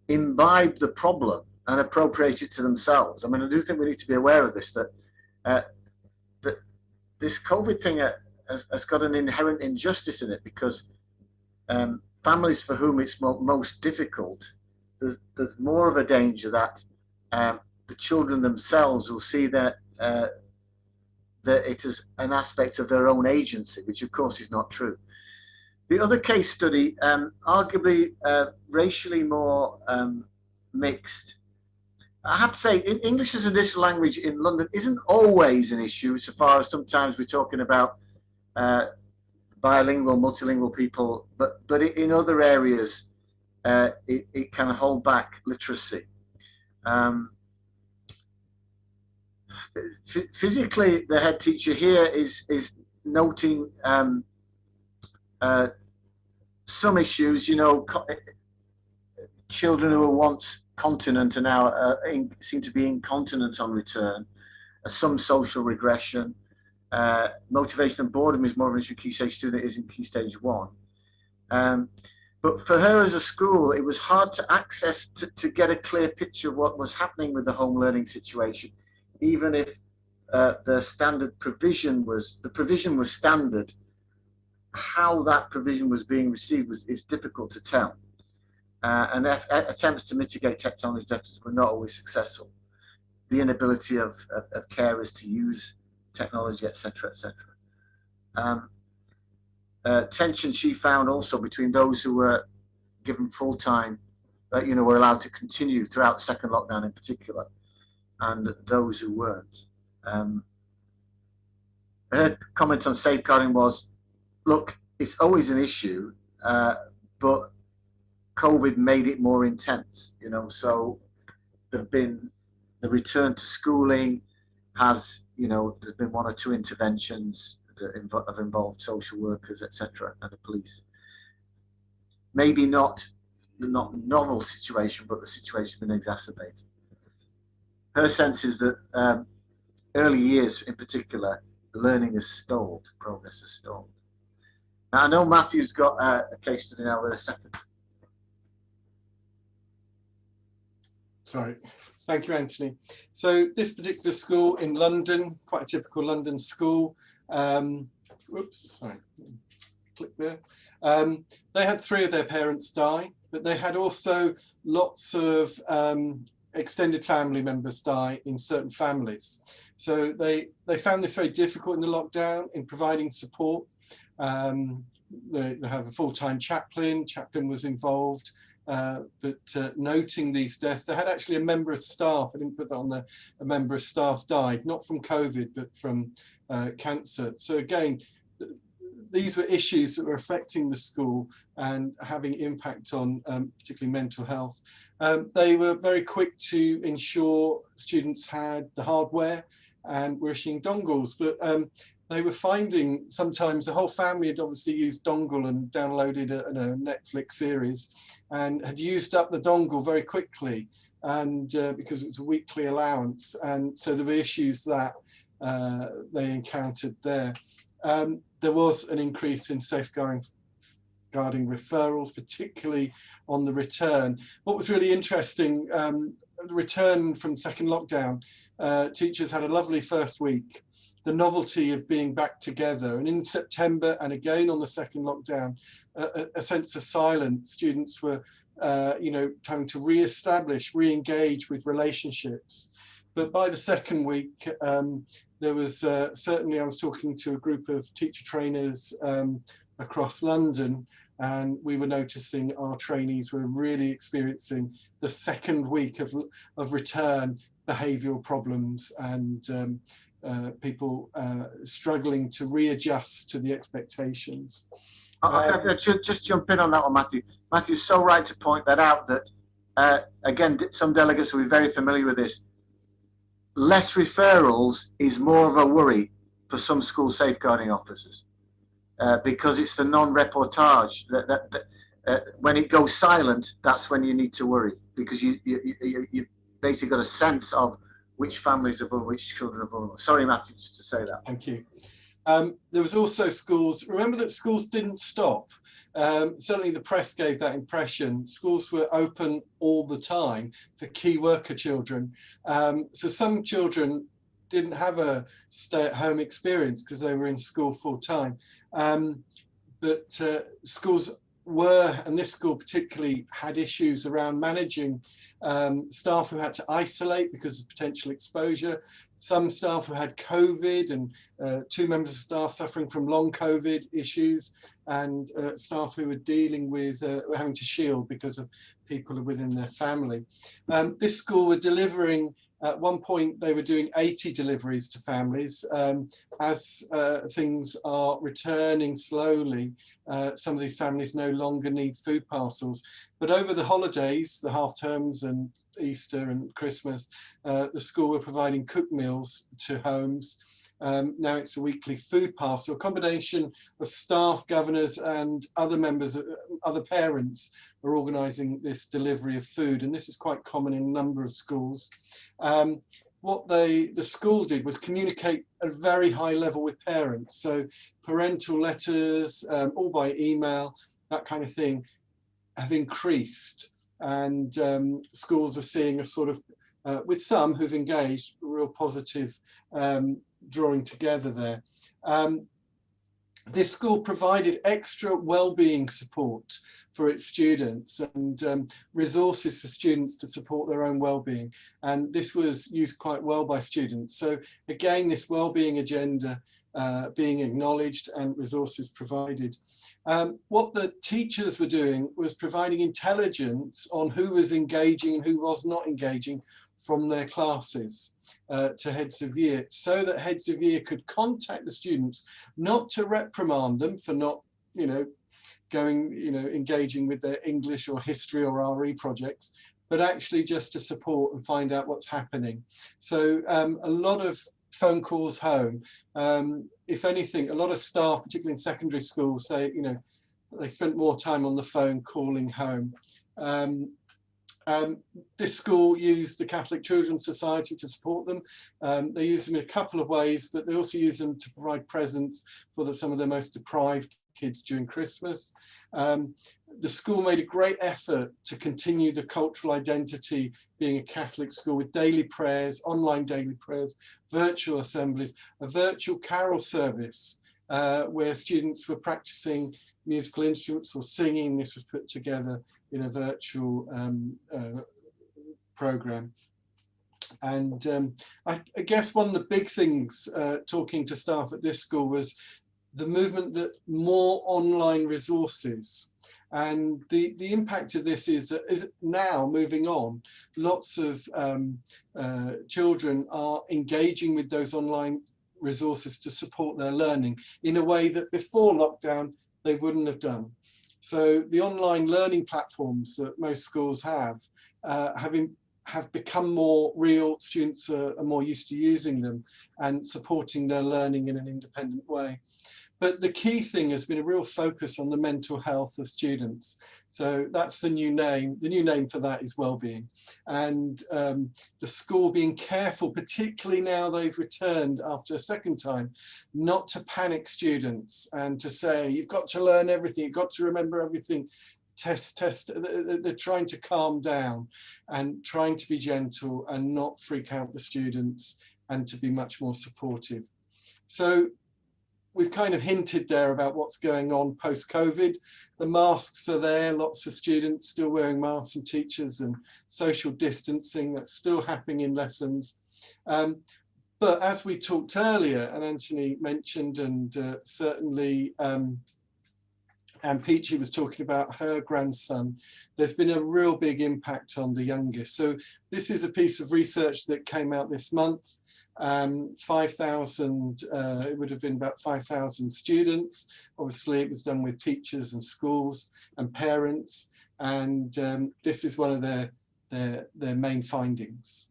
imbibe the problem and appropriate it to themselves. I mean, I do think we need to be aware of this, that this COVID thing has got an inherent injustice in it, because families for whom it's most difficult, there's more of a danger that the children themselves will see that it is an aspect of their own agency, which of course is not true. The other case study, arguably racially more mixed. I have to say, English as an additional language in London isn't always an issue, so far as sometimes we're talking about bilingual, multilingual people, but in other areas, it can hold back literacy. Physically, the head teacher here is noting some issues. You know, children who were once continent are now seem to be incontinent on return. Some social regression. Motivation and boredom is more of an issue Key Stage 2 than it is in Key Stage 1. But for her as a school, it was hard to access to get a clear picture of what was happening with the home learning situation, even if the standard provision was standard. How that provision was being received is difficult to tell. And attempts to mitigate technology deficits were not always successful. The inability of carers to use technology, etc., etc. Tension she found also between those who were given full time, were allowed to continue throughout the second lockdown in particular, and those who weren't. Her comment on safeguarding was, look, it's always an issue, but COVID made it more intense, so there've been the return to schooling has, there's been one or two interventions that have involved social workers, etc., and the police. Maybe not novel situation, but the situation has been exacerbated. Her sense is that early years in particular, the learning has stalled, progress has stalled. Now, I know Matthew's got a case study now with a second. Sorry, thank you, Anthony. So this particular school in London, quite a typical London school. Whoops, sorry, click there. They had 3 of their parents die, but they had also lots of extended family members die in certain families. So they found this very difficult in the lockdown in providing support. They have a full-time chaplain was involved, but noting these deaths, they had actually a member of staff, I didn't put that on there, a member of staff died, not from COVID, but from cancer. So again, these were issues that were affecting the school and having impact on particularly mental health. They were very quick to ensure students had the hardware and were issuing dongles, but they were finding sometimes the whole family had obviously used dongle and downloaded a Netflix series and had used up the dongle very quickly, and because it was a weekly allowance, and so there were issues that they encountered there. There was an increase in safeguarding referrals, particularly on the return. What was really interesting, the return from second lockdown, teachers had a lovely first week. The novelty of being back together, and in September and again on the second lockdown, a sense of silence. Students were, trying to re-engage with relationships. But by the second week, there was certainly, I was talking to a group of teacher trainers across London, and we were noticing our trainees were really experiencing the second week of return behavioural problems, and people struggling to readjust to the expectations. I just jump in on that one, Matthew. Matthew's so right to point that out, that again, some delegates will be very familiar with this. Less referrals is more of a worry for some school safeguarding officers, because it's the non-reportage that when it goes silent, that's when you need to worry, because basically got a sense of which families are vulnerable, which children are vulnerable. Sorry, Matthew, just to say that. Thank you. There was also schools. Remember that schools didn't stop. Certainly the press gave that impression. Schools were open all the time for key worker children. So some children didn't have a stay-at-home experience because they were in school full time. But schools were, and this school particularly had issues around managing staff who had to isolate because of potential exposure, some staff who had COVID, and 2 members of staff suffering from long COVID issues, and staff who were dealing with having to shield because of people within their family. This school were delivering, at one point they were doing 80 deliveries to families. As things are returning slowly, some of these families no longer need food parcels. But over the holidays, the half terms and Easter and Christmas, the school were providing cooked meals to homes. Now it's a weekly food parcel, a combination of staff, governors and other members, other parents are organising this delivery of food, and this is quite common in a number of schools. What the school did was communicate at a very high level with parents, so parental letters, all by email, that kind of thing, have increased, and schools are seeing a sort of, with some who've engaged, real positive drawing together there. This school provided extra well-being support for its students and resources for students to support their own well-being, and this was used quite well by students. So again, this well-being agenda being acknowledged and resources provided. What the teachers were doing was providing intelligence on who was engaging and who was not engaging from their classes to heads of year, so that heads of year could contact the students, not to reprimand them for not, engaging with their English or history or RE projects, but actually just to support and find out what's happening. So a lot of phone calls home. If anything, a lot of staff, particularly in secondary schools, say, they spent more time on the phone calling home. This school used the Catholic Children's Society to support them. They use them in a couple of ways, but they also use them to provide presents for some of the most deprived kids during Christmas. The school made a great effort to continue the cultural identity, being a Catholic school, with daily prayers, online daily prayers, virtual assemblies, a virtual carol service where students were practicing musical instruments or singing. This was put together in a virtual program. And I guess one of the big things talking to staff at this school was the movement that more online resources, and the impact of this is now moving on. Lots of children are engaging with those online resources to support their learning in a way that before lockdown they wouldn't have done. So the online learning platforms that most schools have become more real. Students are more used to using them and supporting their learning in an independent way. But the key thing has been a real focus on the mental health of students. So that's the new name. The new name for that is Wellbeing. And the school being careful, particularly now they've returned after a second time, not to panic students and to say, you've got to learn everything, you've got to remember everything. Test. They're trying to calm down and trying to be gentle and not freak out the students, and to be much more supportive. So we've kind of hinted there about what's going on post-COVID. The masks are there, lots of students still wearing masks and teachers, and social distancing, that's still happening in lessons. But as we talked earlier, and Anthony mentioned, and certainly and Peachy was talking about her grandson, there's been a real big impact on the youngest. So this is a piece of research that came out this month. 5,000, it would have been about 5,000 students. Obviously it was done with teachers and schools and parents, and this is one of their main findings.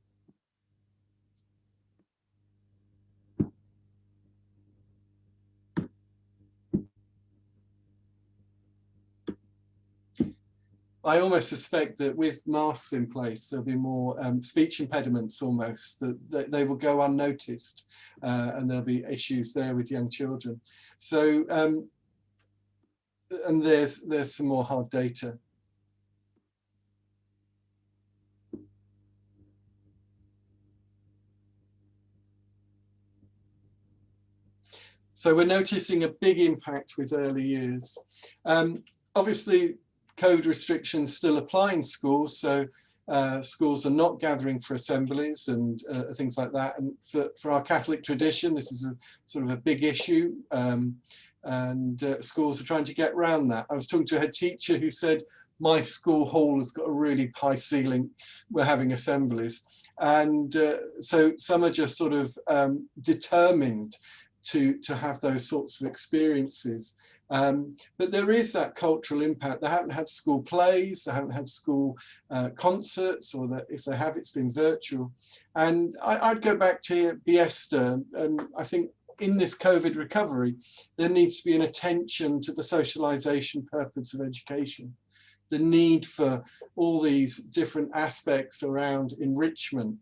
I almost suspect that with masks in place, there'll be more speech impediments almost, that they will go unnoticed, and there'll be issues there with young children. So, and there's some more hard data. So we're noticing a big impact with early years. Obviously, COVID restrictions still apply in schools, so schools are not gathering for assemblies and things like that. And for our Catholic tradition, this is a sort of a big issue, and schools are trying to get around that. I was talking to a head teacher who said, my school hall has got a really high ceiling, we're having assemblies. And so some are just sort of determined to have those sorts of experiences. But there is that cultural impact. They haven't had school plays, they haven't had school concerts, or that if they have, it's been virtual. And I'd go back to Biester, and I think in this COVID recovery, there needs to be an attention to the socialization purpose of education. The need for all these different aspects around enrichment.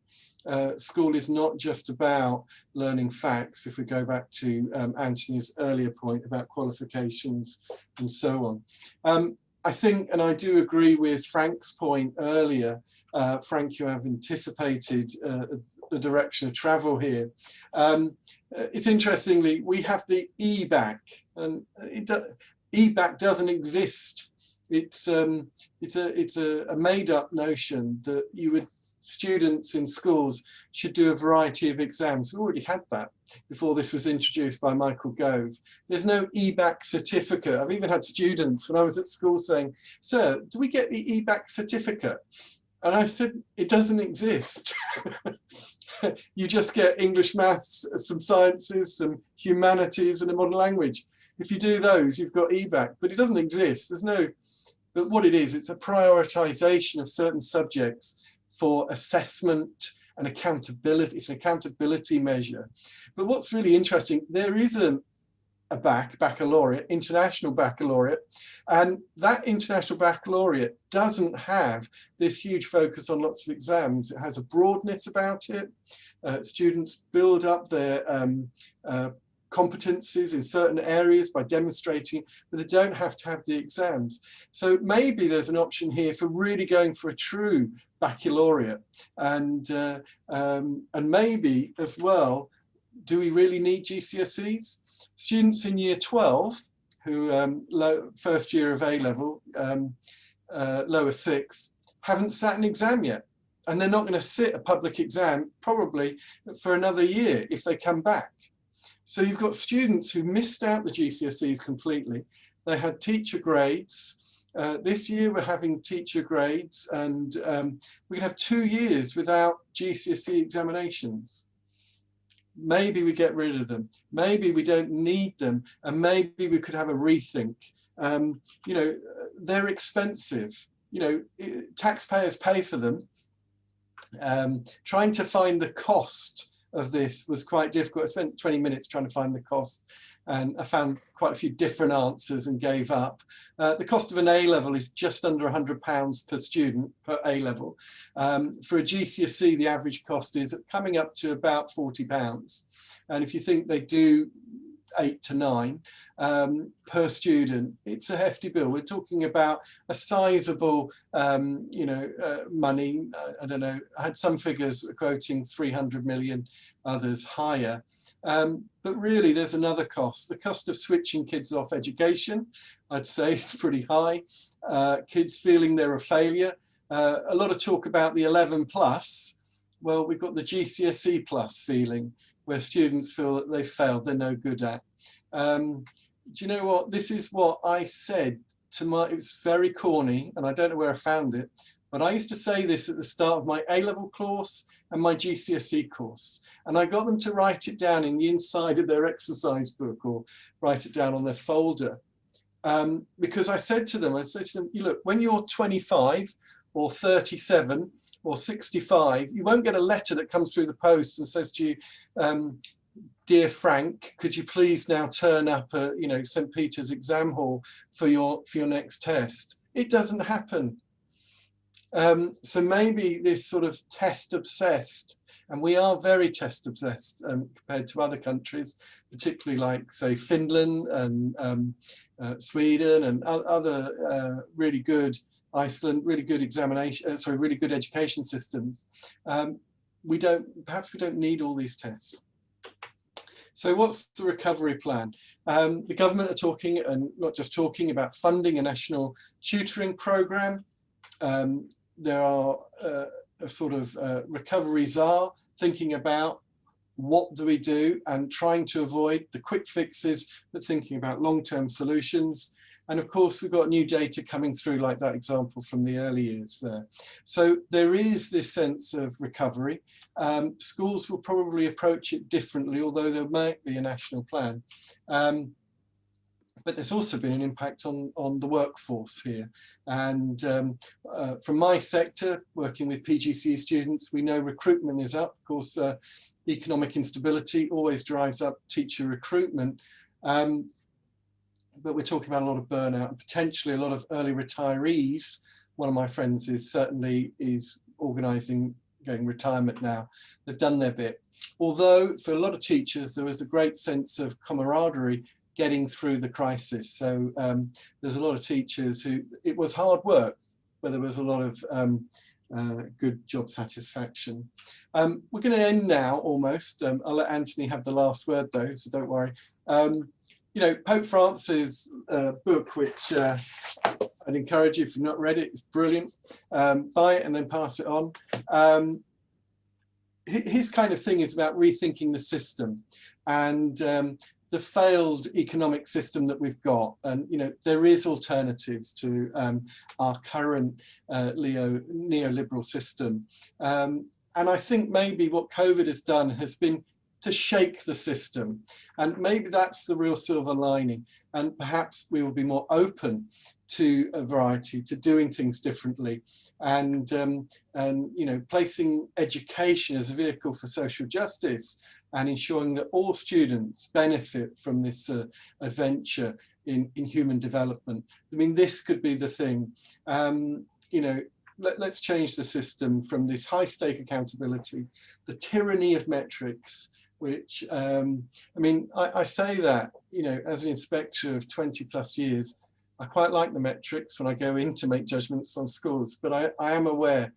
School is not just about learning facts, if we go back to Anthony's earlier point about qualifications and so on. I think, and I do agree with Frank's point earlier, Frank, you have anticipated the direction of travel here. It's interestingly, we have the EBAC, and EBAC doesn't exist. It's a made-up notion that students in schools should do a variety of exams. We already had that before this was introduced by Michael Gove. There's no EBAC certificate. I've even had students when I was at school saying, sir, do we get the EBAC certificate? And I said, it doesn't exist. You just get English, maths, some sciences, some humanities, and a modern language. If you do those, you've got EBAC, but it doesn't exist. There's no, but what it is, it's a prioritization of certain subjects for assessment and accountability. It's an accountability measure. But what's really interesting, there is a baccalaureate, international baccalaureate, and that international baccalaureate doesn't have this huge focus on lots of exams. It has a broadness about it. Students build up their competencies in certain areas by demonstrating, but they don't have to have the exams. So maybe there's an option here for really going for a true baccalaureate, and maybe as well, do we really need GCSEs? Students in year 12 who first year of A-level, lower 6, haven't sat an exam yet, and they're not going to sit a public exam probably for another year if they come back. So you've got students who missed out the GCSEs completely. They had teacher grades. This year we're having teacher grades, and we can have 2 years without GCSE examinations. Maybe we get rid of them. Maybe we don't need them, and maybe we could have a rethink. You know, they're expensive. You know, taxpayers pay for them. Trying to find the cost of this was quite difficult. I spent 20 minutes trying to find the cost, and I found quite a few different answers and gave up. The cost of an A-level is just under £100 per student per A-level. For a GCSE, the average cost is coming up to about £40. And if you think they do 8 to 9 per student, it's a hefty bill. We're talking about a sizable, you know, money. I don't know, I had some figures quoting 300 million, others higher. But really there's another cost. The cost of switching kids off education, I'd say it's pretty high. Kids feeling they're a failure. A lot of talk about the 11 plus. Well, we've got the GCSE plus feeling, where students feel that they failed, they're no good at. Do you know what? This is what I said to my, it's very corny, and I don't know where I found it, but I used to say this at the start of my A-level course and my GCSE course. And I got them to write it down in the inside of their exercise book, or write it down on their folder. Because I said to them, you look, when you're 25 or 37, or 65, you won't get a letter that comes through the post and says to you, dear Frank, could you please now turn up at, you know, St. Peter's exam hall for your next test? It doesn't happen. So maybe this sort of test obsessed, and we are very test obsessed compared to other countries, particularly like, say, Finland and Sweden and other really good, Iceland, really good really good education systems. Perhaps we don't need all these tests. So what's the recovery plan? The government are talking, and not just talking, about funding a national tutoring program. There are a sort of recovery czar thinking about what do we do and trying to avoid the quick fixes, but thinking about long-term solutions. And of course, we've got new data coming through, like that example from the early years there. So there is this sense of recovery. Schools will probably approach it differently, although there might be a national plan. But there's also been an impact on the workforce here. And from my sector, working with PGCE students, we know recruitment is up. Of course, economic instability always drives up teacher recruitment. But we're talking about a lot of burnout and potentially a lot of early retirees. One of my friends is organising going retirement now. They've done their bit. Although for a lot of teachers, there was a great sense of camaraderie getting through the crisis. So there's a lot of teachers who, it was hard work, but there was a lot of good job satisfaction. We're going to end now almost. I'll let Anthony have the last word though, so don't worry. You know, Pope Francis' book, which I'd encourage you, if you've not read it, it's brilliant. Buy it and then pass it on. His kind of thing is about rethinking the system and the failed economic system that we've got. And, you know, there is alternatives to our current neoliberal system. And I think maybe what COVID has done has been to shake the system. And maybe that's the real silver lining. And perhaps we will be more open to a variety, to doing things differently, and you know, placing education as a vehicle for social justice and ensuring that all students benefit from this adventure in human development. I mean, this could be the thing. You know, let's change the system from this high-stake accountability, the tyranny of metrics, which, I mean, I say that, you know, as an inspector of 20+ years, I quite like the metrics when I go in to make judgments on schools, but I am aware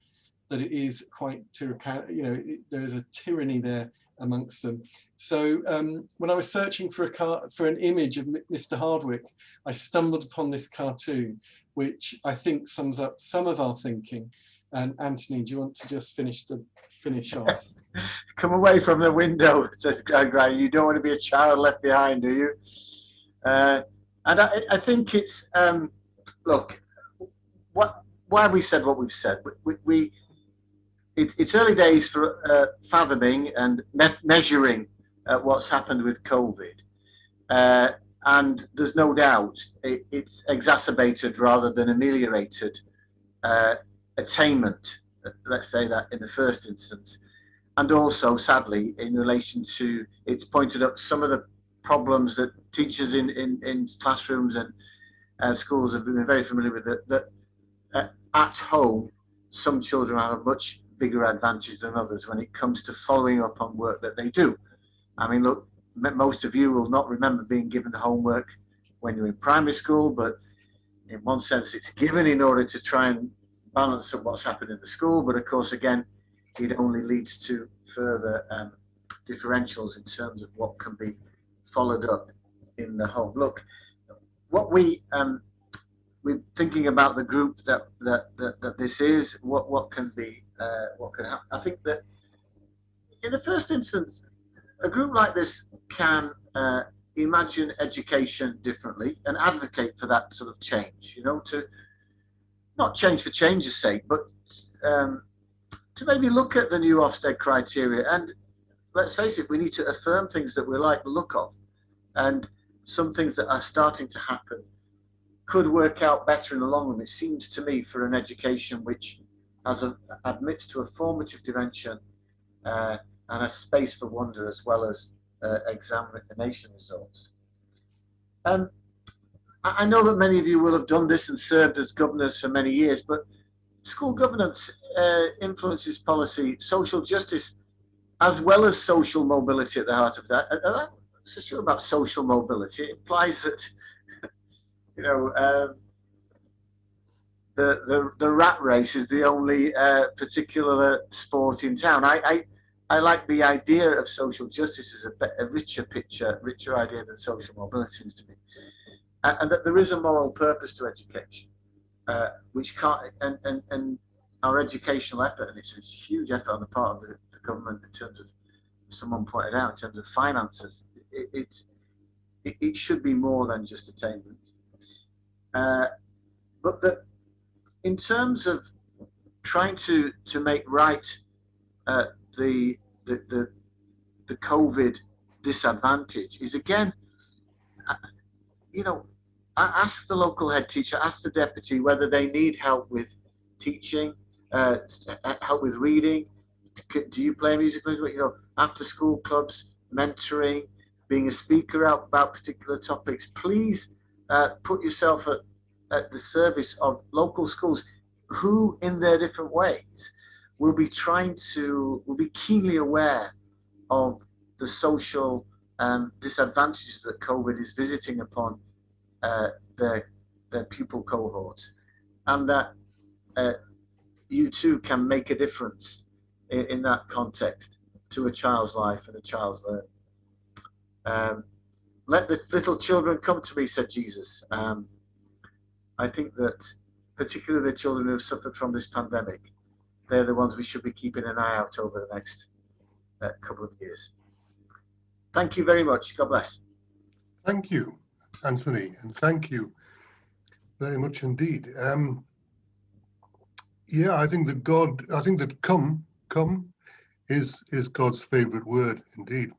that it is quite, you know, there is a tyranny there amongst them. So when I was searching for an image of Mr. Hardwick, I stumbled upon this cartoon, which I think sums up some of our thinking. And Anthony, do you want to just finish off? Yes. Come away from the window, says Greg. You don't want to be a child left behind, do you? And I think it's, look, why have we said what we've said? It's early days for fathoming and measuring what's happened with COVID. And there's no doubt it's exacerbated rather than ameliorated attainment, let's say that in the first instance. And also, sadly, in relation to, it's pointed up some of the problems that teachers in classrooms and schools have been very familiar with, that at home, some children have a much bigger advantage than others when it comes to following up on work that they do. I mean, look, most of you will not remember being given homework when you're in primary school, but in one sense it's given in order to try and balance up what's happened in the school. But of course, again, it only leads to further differentials in terms of what can be followed up in the home. Look, what we're thinking about the group that this is, what can happen. I think that in the first instance, a group like this can imagine education differently and advocate for that sort of change, you know, to not change for change's sake, but to maybe look at the new Ofsted criteria. And let's face it, we need to affirm things that we like the look of, and some things that are starting to happen could work out better in the long run. It seems to me, for an education which admits to a formative dimension and a space for wonder, as well as examination results. I know that many of you will have done this and served as governors for many years, but school governance influences policy, social justice, as well as social mobility at the heart of that. I'm not so sure about social mobility. It implies that, you know, the rat race is the only particular sport in town. I like the idea of social justice as a richer picture, richer idea than social mobility seems to me, and that there is a moral purpose to education, which can't, and our educational effort, and it's a huge effort on the part of the government in terms of, someone pointed out, in terms of finances, it should be more than just attainment. But that in terms of trying to make right the COVID disadvantage is, again, you know, ask the local head teacher, ask the deputy whether they need help with teaching, help with reading. Do you play musical instrument? You know, after school clubs, mentoring, being a speaker out about particular topics. Please put yourself at the service of local schools who, in their different ways, will be keenly aware of the social disadvantages that COVID is visiting upon their pupil cohorts, and that you too can make a difference in that context to a child's life and a child's learning. Let the little children come to me, said Jesus. I think that particularly the children who have suffered from this pandemic, they're the ones we should be keeping an eye out over the next couple of years. Thank you very much. God bless. Thank you, Anthony, and thank you very much indeed. Yeah, I think that come is God's favorite word indeed.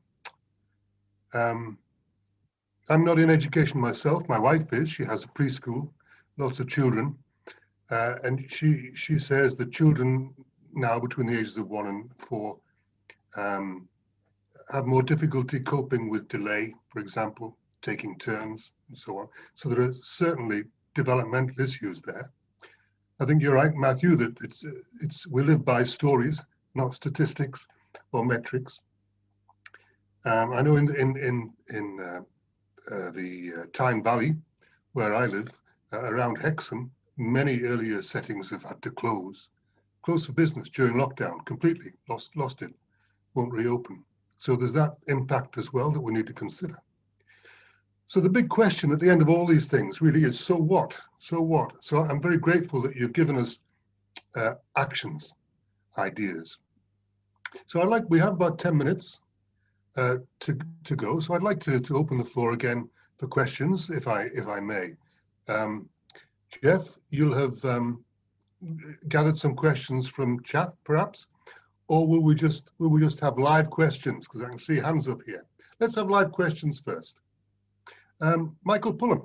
I'm not in education myself. My wife is. She has a preschool, lots of children, and she says that children now between the ages of 1 and 4 have more difficulty coping with delay, for example, taking turns and so on. So there are certainly developmental issues there. I think you're right, Matthew, that we live by stories, not statistics or metrics. I know in the Tyne Valley, where I live, around Hexham, many earlier settings have had to close for business during lockdown, completely lost it, won't reopen. So there's that impact as well that we need to consider. So the big question at the end of all these things really is, so what? So what? So I'm very grateful that you've given us actions, ideas. So we have about 10 minutes to go. So I'd like to open the floor again for questions, if I may. Jeff, you'll have gathered some questions from chat, perhaps, or will we just have live questions? Because I can see hands up here. Let's have live questions first. Michael Pullen,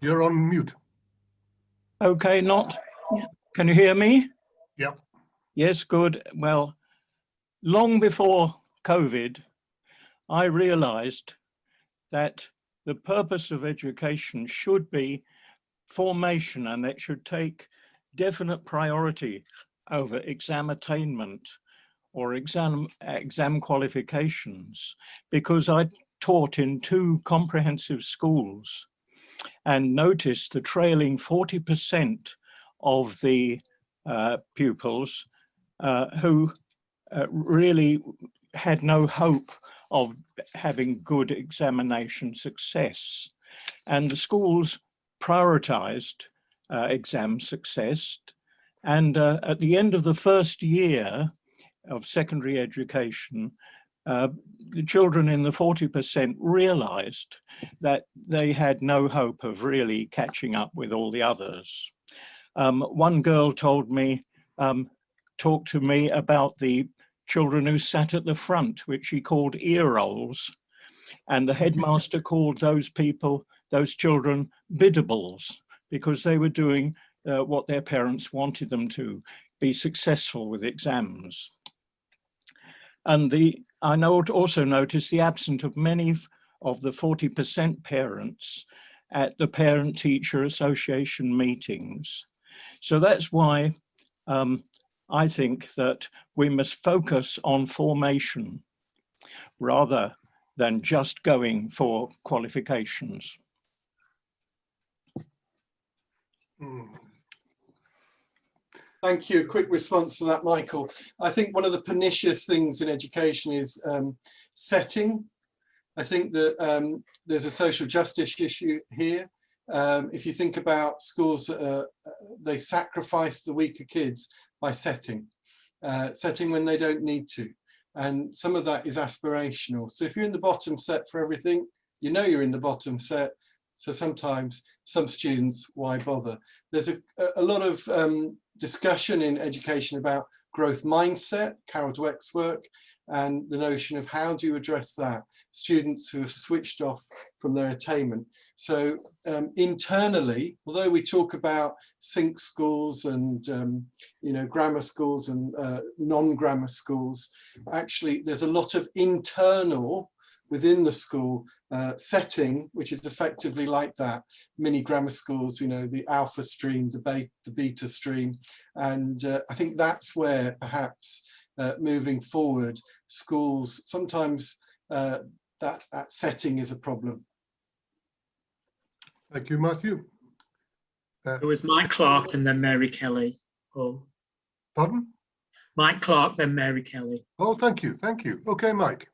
you're on mute. Okay, can you hear me? Yeah. Yes, good. Well, long before COVID, I realized that the purpose of education should be formation, and it should take definite priority over exam attainment or exam qualifications, because I taught in 2 comprehensive schools and noticed the trailing 40% of the pupils who really had no hope of having good examination success. And the schools prioritized exam success. And at the end of the first year of secondary education, the children in the 40% realized that they had no hope of really catching up with all the others. One girl talked to me about the children who sat at the front, which she called ear rolls, and the headmaster called those children biddables, because they were doing what their parents wanted them to, be successful with exams. And I also noticed the absence of many of the 40% parents at the parent-teacher association meetings. So that's why I think that we must focus on formation rather than just going for qualifications. Thank you. Quick response to that, Michael. I think one of the pernicious things in education is setting. I think that there's a social justice issue here. If you think about schools, they sacrifice the weaker kids by setting when they don't need to. And some of that is aspirational. So if you're in the bottom set for everything, you know you're in the bottom set. So sometimes some students, why bother? There's a lot of discussion in education about growth mindset, Carol Dweck's work, and the notion of how do you address that? Students who have switched off from their attainment. So internally, although we talk about sync schools and grammar schools and non-grammar schools, actually there's a lot of internal within the school setting, which is effectively like that. Mini grammar schools, the alpha stream, the beta stream. And I think that's where perhaps moving forward, schools, sometimes that setting is a problem. Thank you, Matthew. It was Mike Clark and then Mary Kelly. Oh. Pardon? Mike Clark, then Mary Kelly. Oh, thank you. Thank you. Okay, Mike.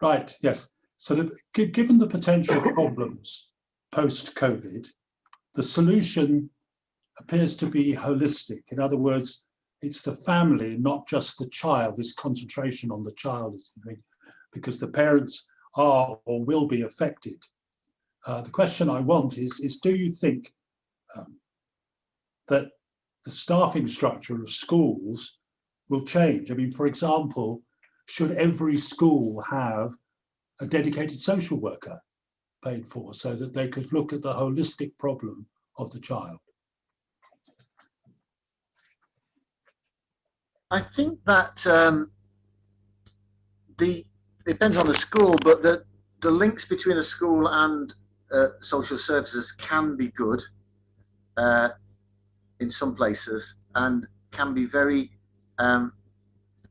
Right, yes. So given the potential problems post-COVID, the solution appears to be holistic. In other words, it's the family, not just the child, this concentration on the child, because the parents are or will be affected. The question I want is do you think that the staffing structure of schools will change? I mean, for example, should every school have a dedicated social worker paid for so that they could look at the holistic problem of the child? I think that it depends on the school, but the links between a school and social services can be good in some places and can be very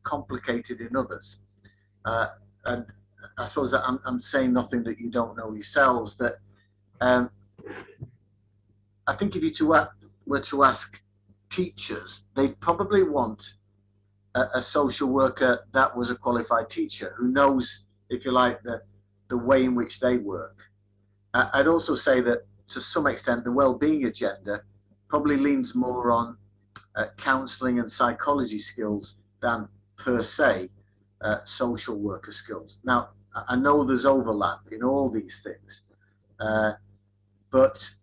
complicated in others. And I suppose that I'm saying nothing that you don't know yourselves, that I think if you were to ask teachers, they'd probably want a social worker that was a qualified teacher who knows, if you like, the way in which they work. I'd also say that to some extent the Wellbeing Agenda probably leans more on counselling and psychology skills than per se social worker skills. Now, I know there's overlap in all these things, but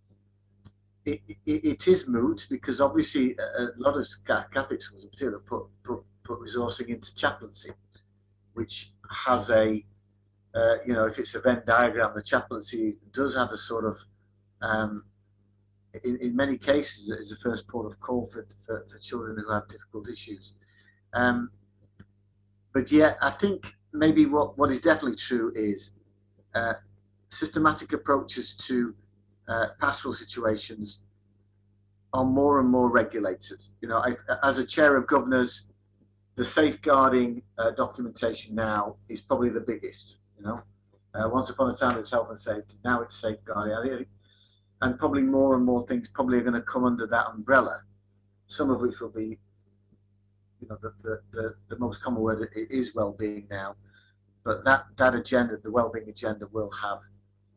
it is moot because obviously a lot of Catholic schools in particular put resourcing into chaplaincy, which has a, if it's a Venn diagram, the chaplaincy does have a sort of, in many cases, is a first port of call for children who have difficult issues. But yeah, I think maybe what is definitely true is systematic approaches to pastoral situations are more and more regulated. As a chair of governors, the safeguarding documentation now is probably the biggest. Once upon a time it was health and safety, now it's safeguarding, and probably more and more things probably are going to come under that umbrella. Some of which will be, the most common word is well-being now, but that agenda, the Wellbeing Agenda, will have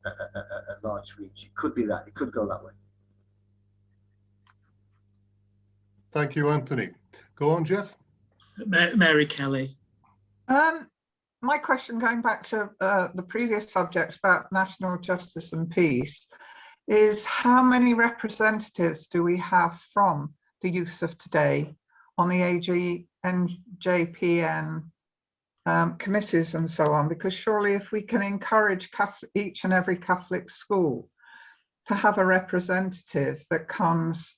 a large reach. It could be that. It could go that way. Thank you, Anthony. Go on, Jeff. Mary Kelly. My question, going back to the previous subject about national justice and peace, is how many representatives do we have from the youth of today on the NJPN committees and so on? Because surely if we can encourage each and every Catholic school to have a representative that comes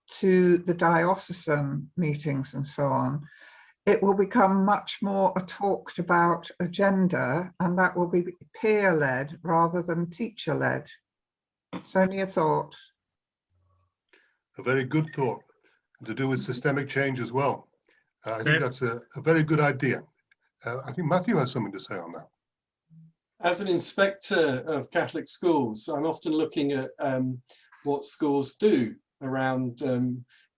to the diocesan meetings and so on, it will become much more a talked about agenda, and that will be peer-led rather than teacher-led. It's only a thought. A very good thought, to do with systemic change as well. I think that's a very good idea. I think Matthew has something to say on that. As an inspector of Catholic schools, I'm often looking at what schools do around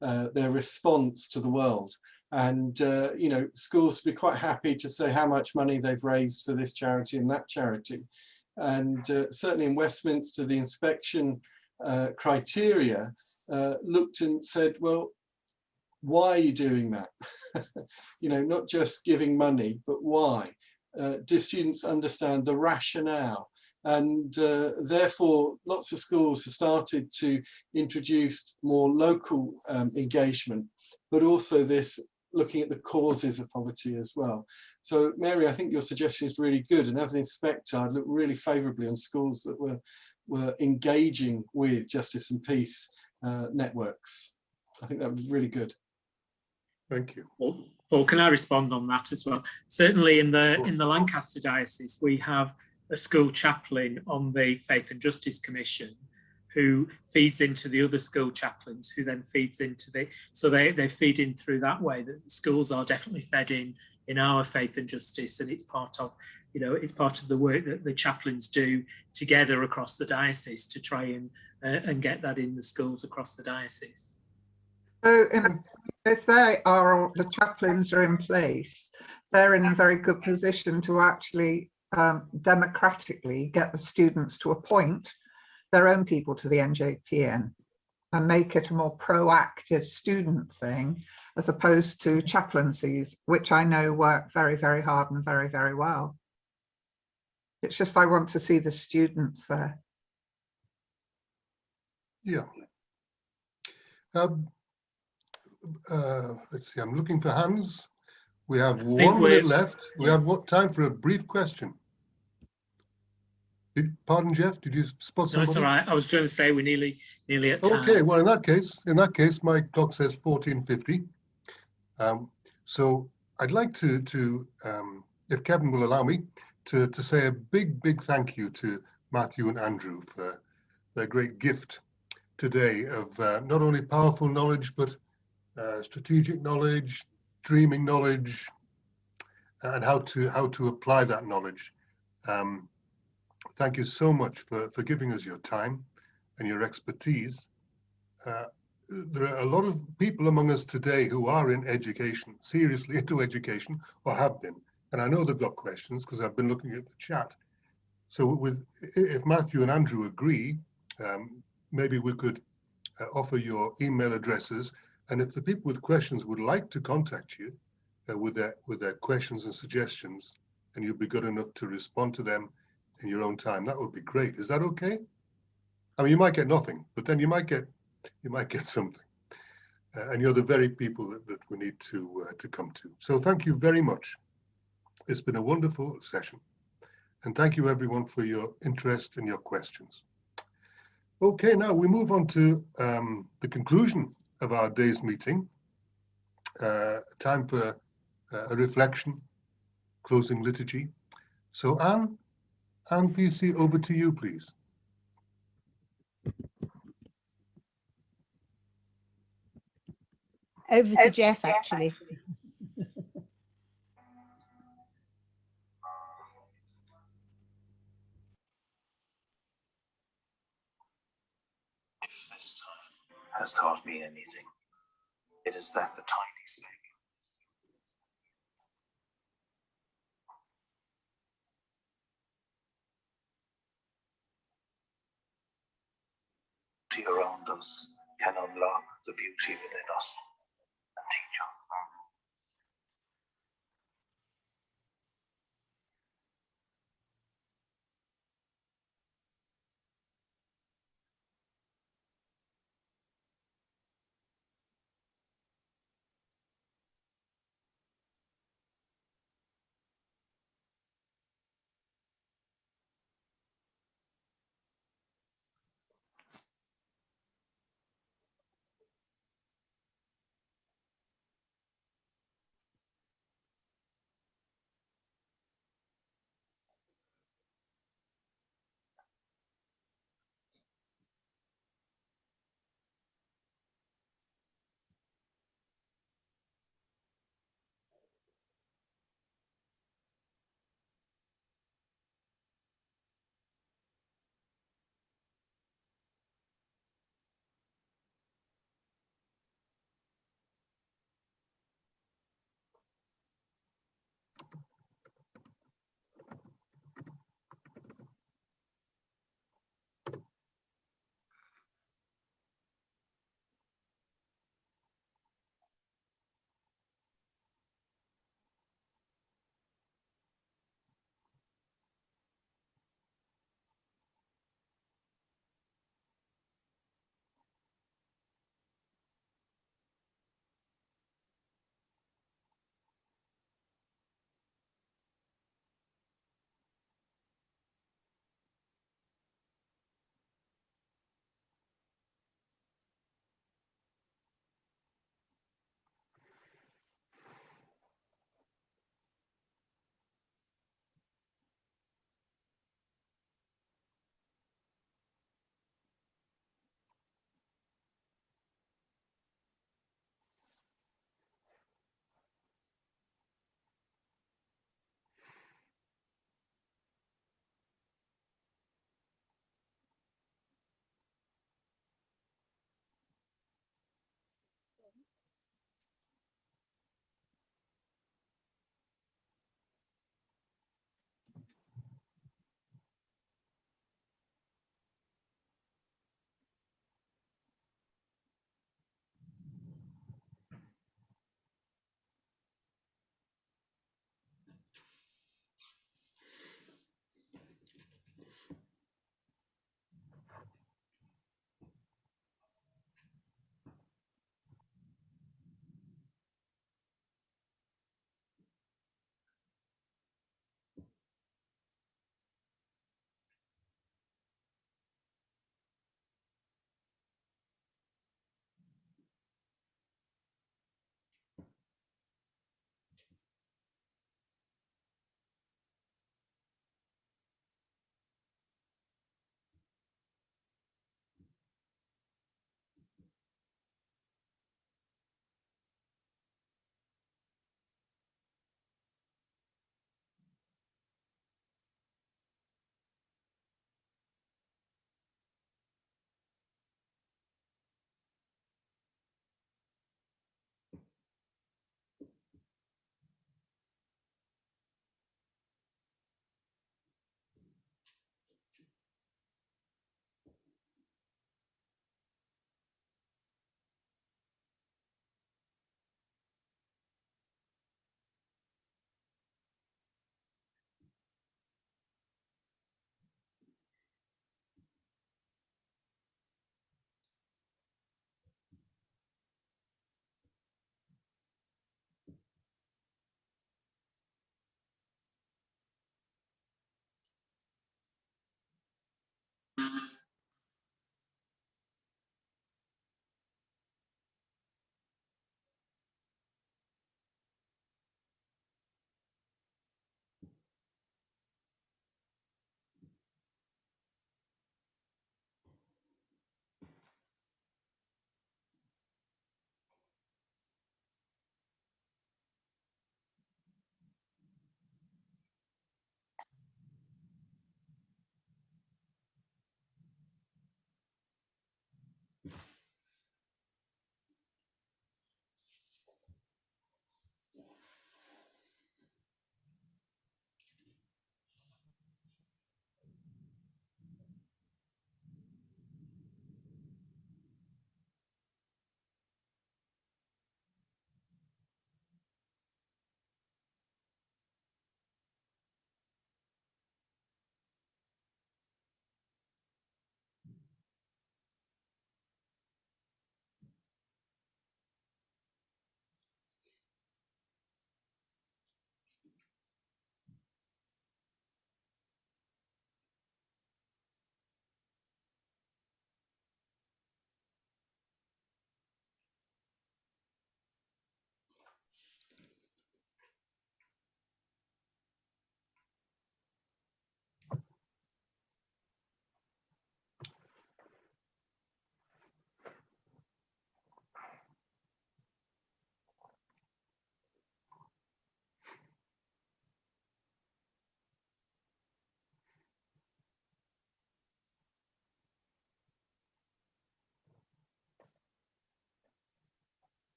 their response to the world. And, you know, schools would be quite happy to say how much money they've raised for this charity and that charity. And certainly in Westminster, the inspection criteria looked and said, well, why are you doing that? You know, not just giving money, but why? Do students understand the rationale? And therefore, lots of schools have started to introduce more local engagement, but also this looking at the causes of poverty as well. So Mary, I think your suggestion is really good. And as an inspector, I'd look really favourably on schools that were engaging with justice and peace networks. I think that would be really good. Thank you. Paul, can I respond on that as well? Certainly in the Lancaster diocese, we have a school chaplain on the Faith and Justice Commission who feeds into the other school chaplains, who then feeds into so they feed in through that way. That the schools are definitely fed in our Faith and Justice, and it's part of, you know, it's part of the work that the chaplains do together across the diocese to try and get that in the schools across the diocese. So if the chaplains are in place, they're in a very good position to actually democratically get the students to appoint their own people to the NJPN and make it a more proactive student thing, as opposed to chaplaincies, which I know work very, very hard and very, very well. It's just I want to see the students there. Yeah. Let's see, I'm looking for hands. We have 1 minute left. We have time for a brief question. Pardon, Jeff, did you spot somebody? No, it's all right. I was trying to say we're nearly at time. Okay, well, in that case, my clock says 14:50. So I'd like to if Kevin will allow me, to say a big thank you to Matthew and Andrew for their great gift today of not only powerful knowledge, but strategic knowledge, dreaming knowledge, and how to apply that knowledge. Thank you so much for giving us your time and your expertise. There are a lot of people among us today who are in education, seriously into education, or have been. And I know they've got questions because I've been looking at the chat. So if Matthew and Andrew agree, maybe we could offer your email addresses. And if the people with questions would like to contact you with their questions and suggestions, and you'll be good enough to respond to them in your own time, that would be great. Is that okay? I mean, you might get nothing, but then you might get something. And you're the very people that we need to come to. So thank you very much. It's been a wonderful session. And thank you everyone for your interest and your questions. Okay, now we move on to the conclusion of our day's meeting. Time for a reflection, closing liturgy. So Anne PC, over to you, please. Over to Jeff, actually. If this time has taught me anything, it is that the tiny speck around us can unlock the beauty within us and teach us.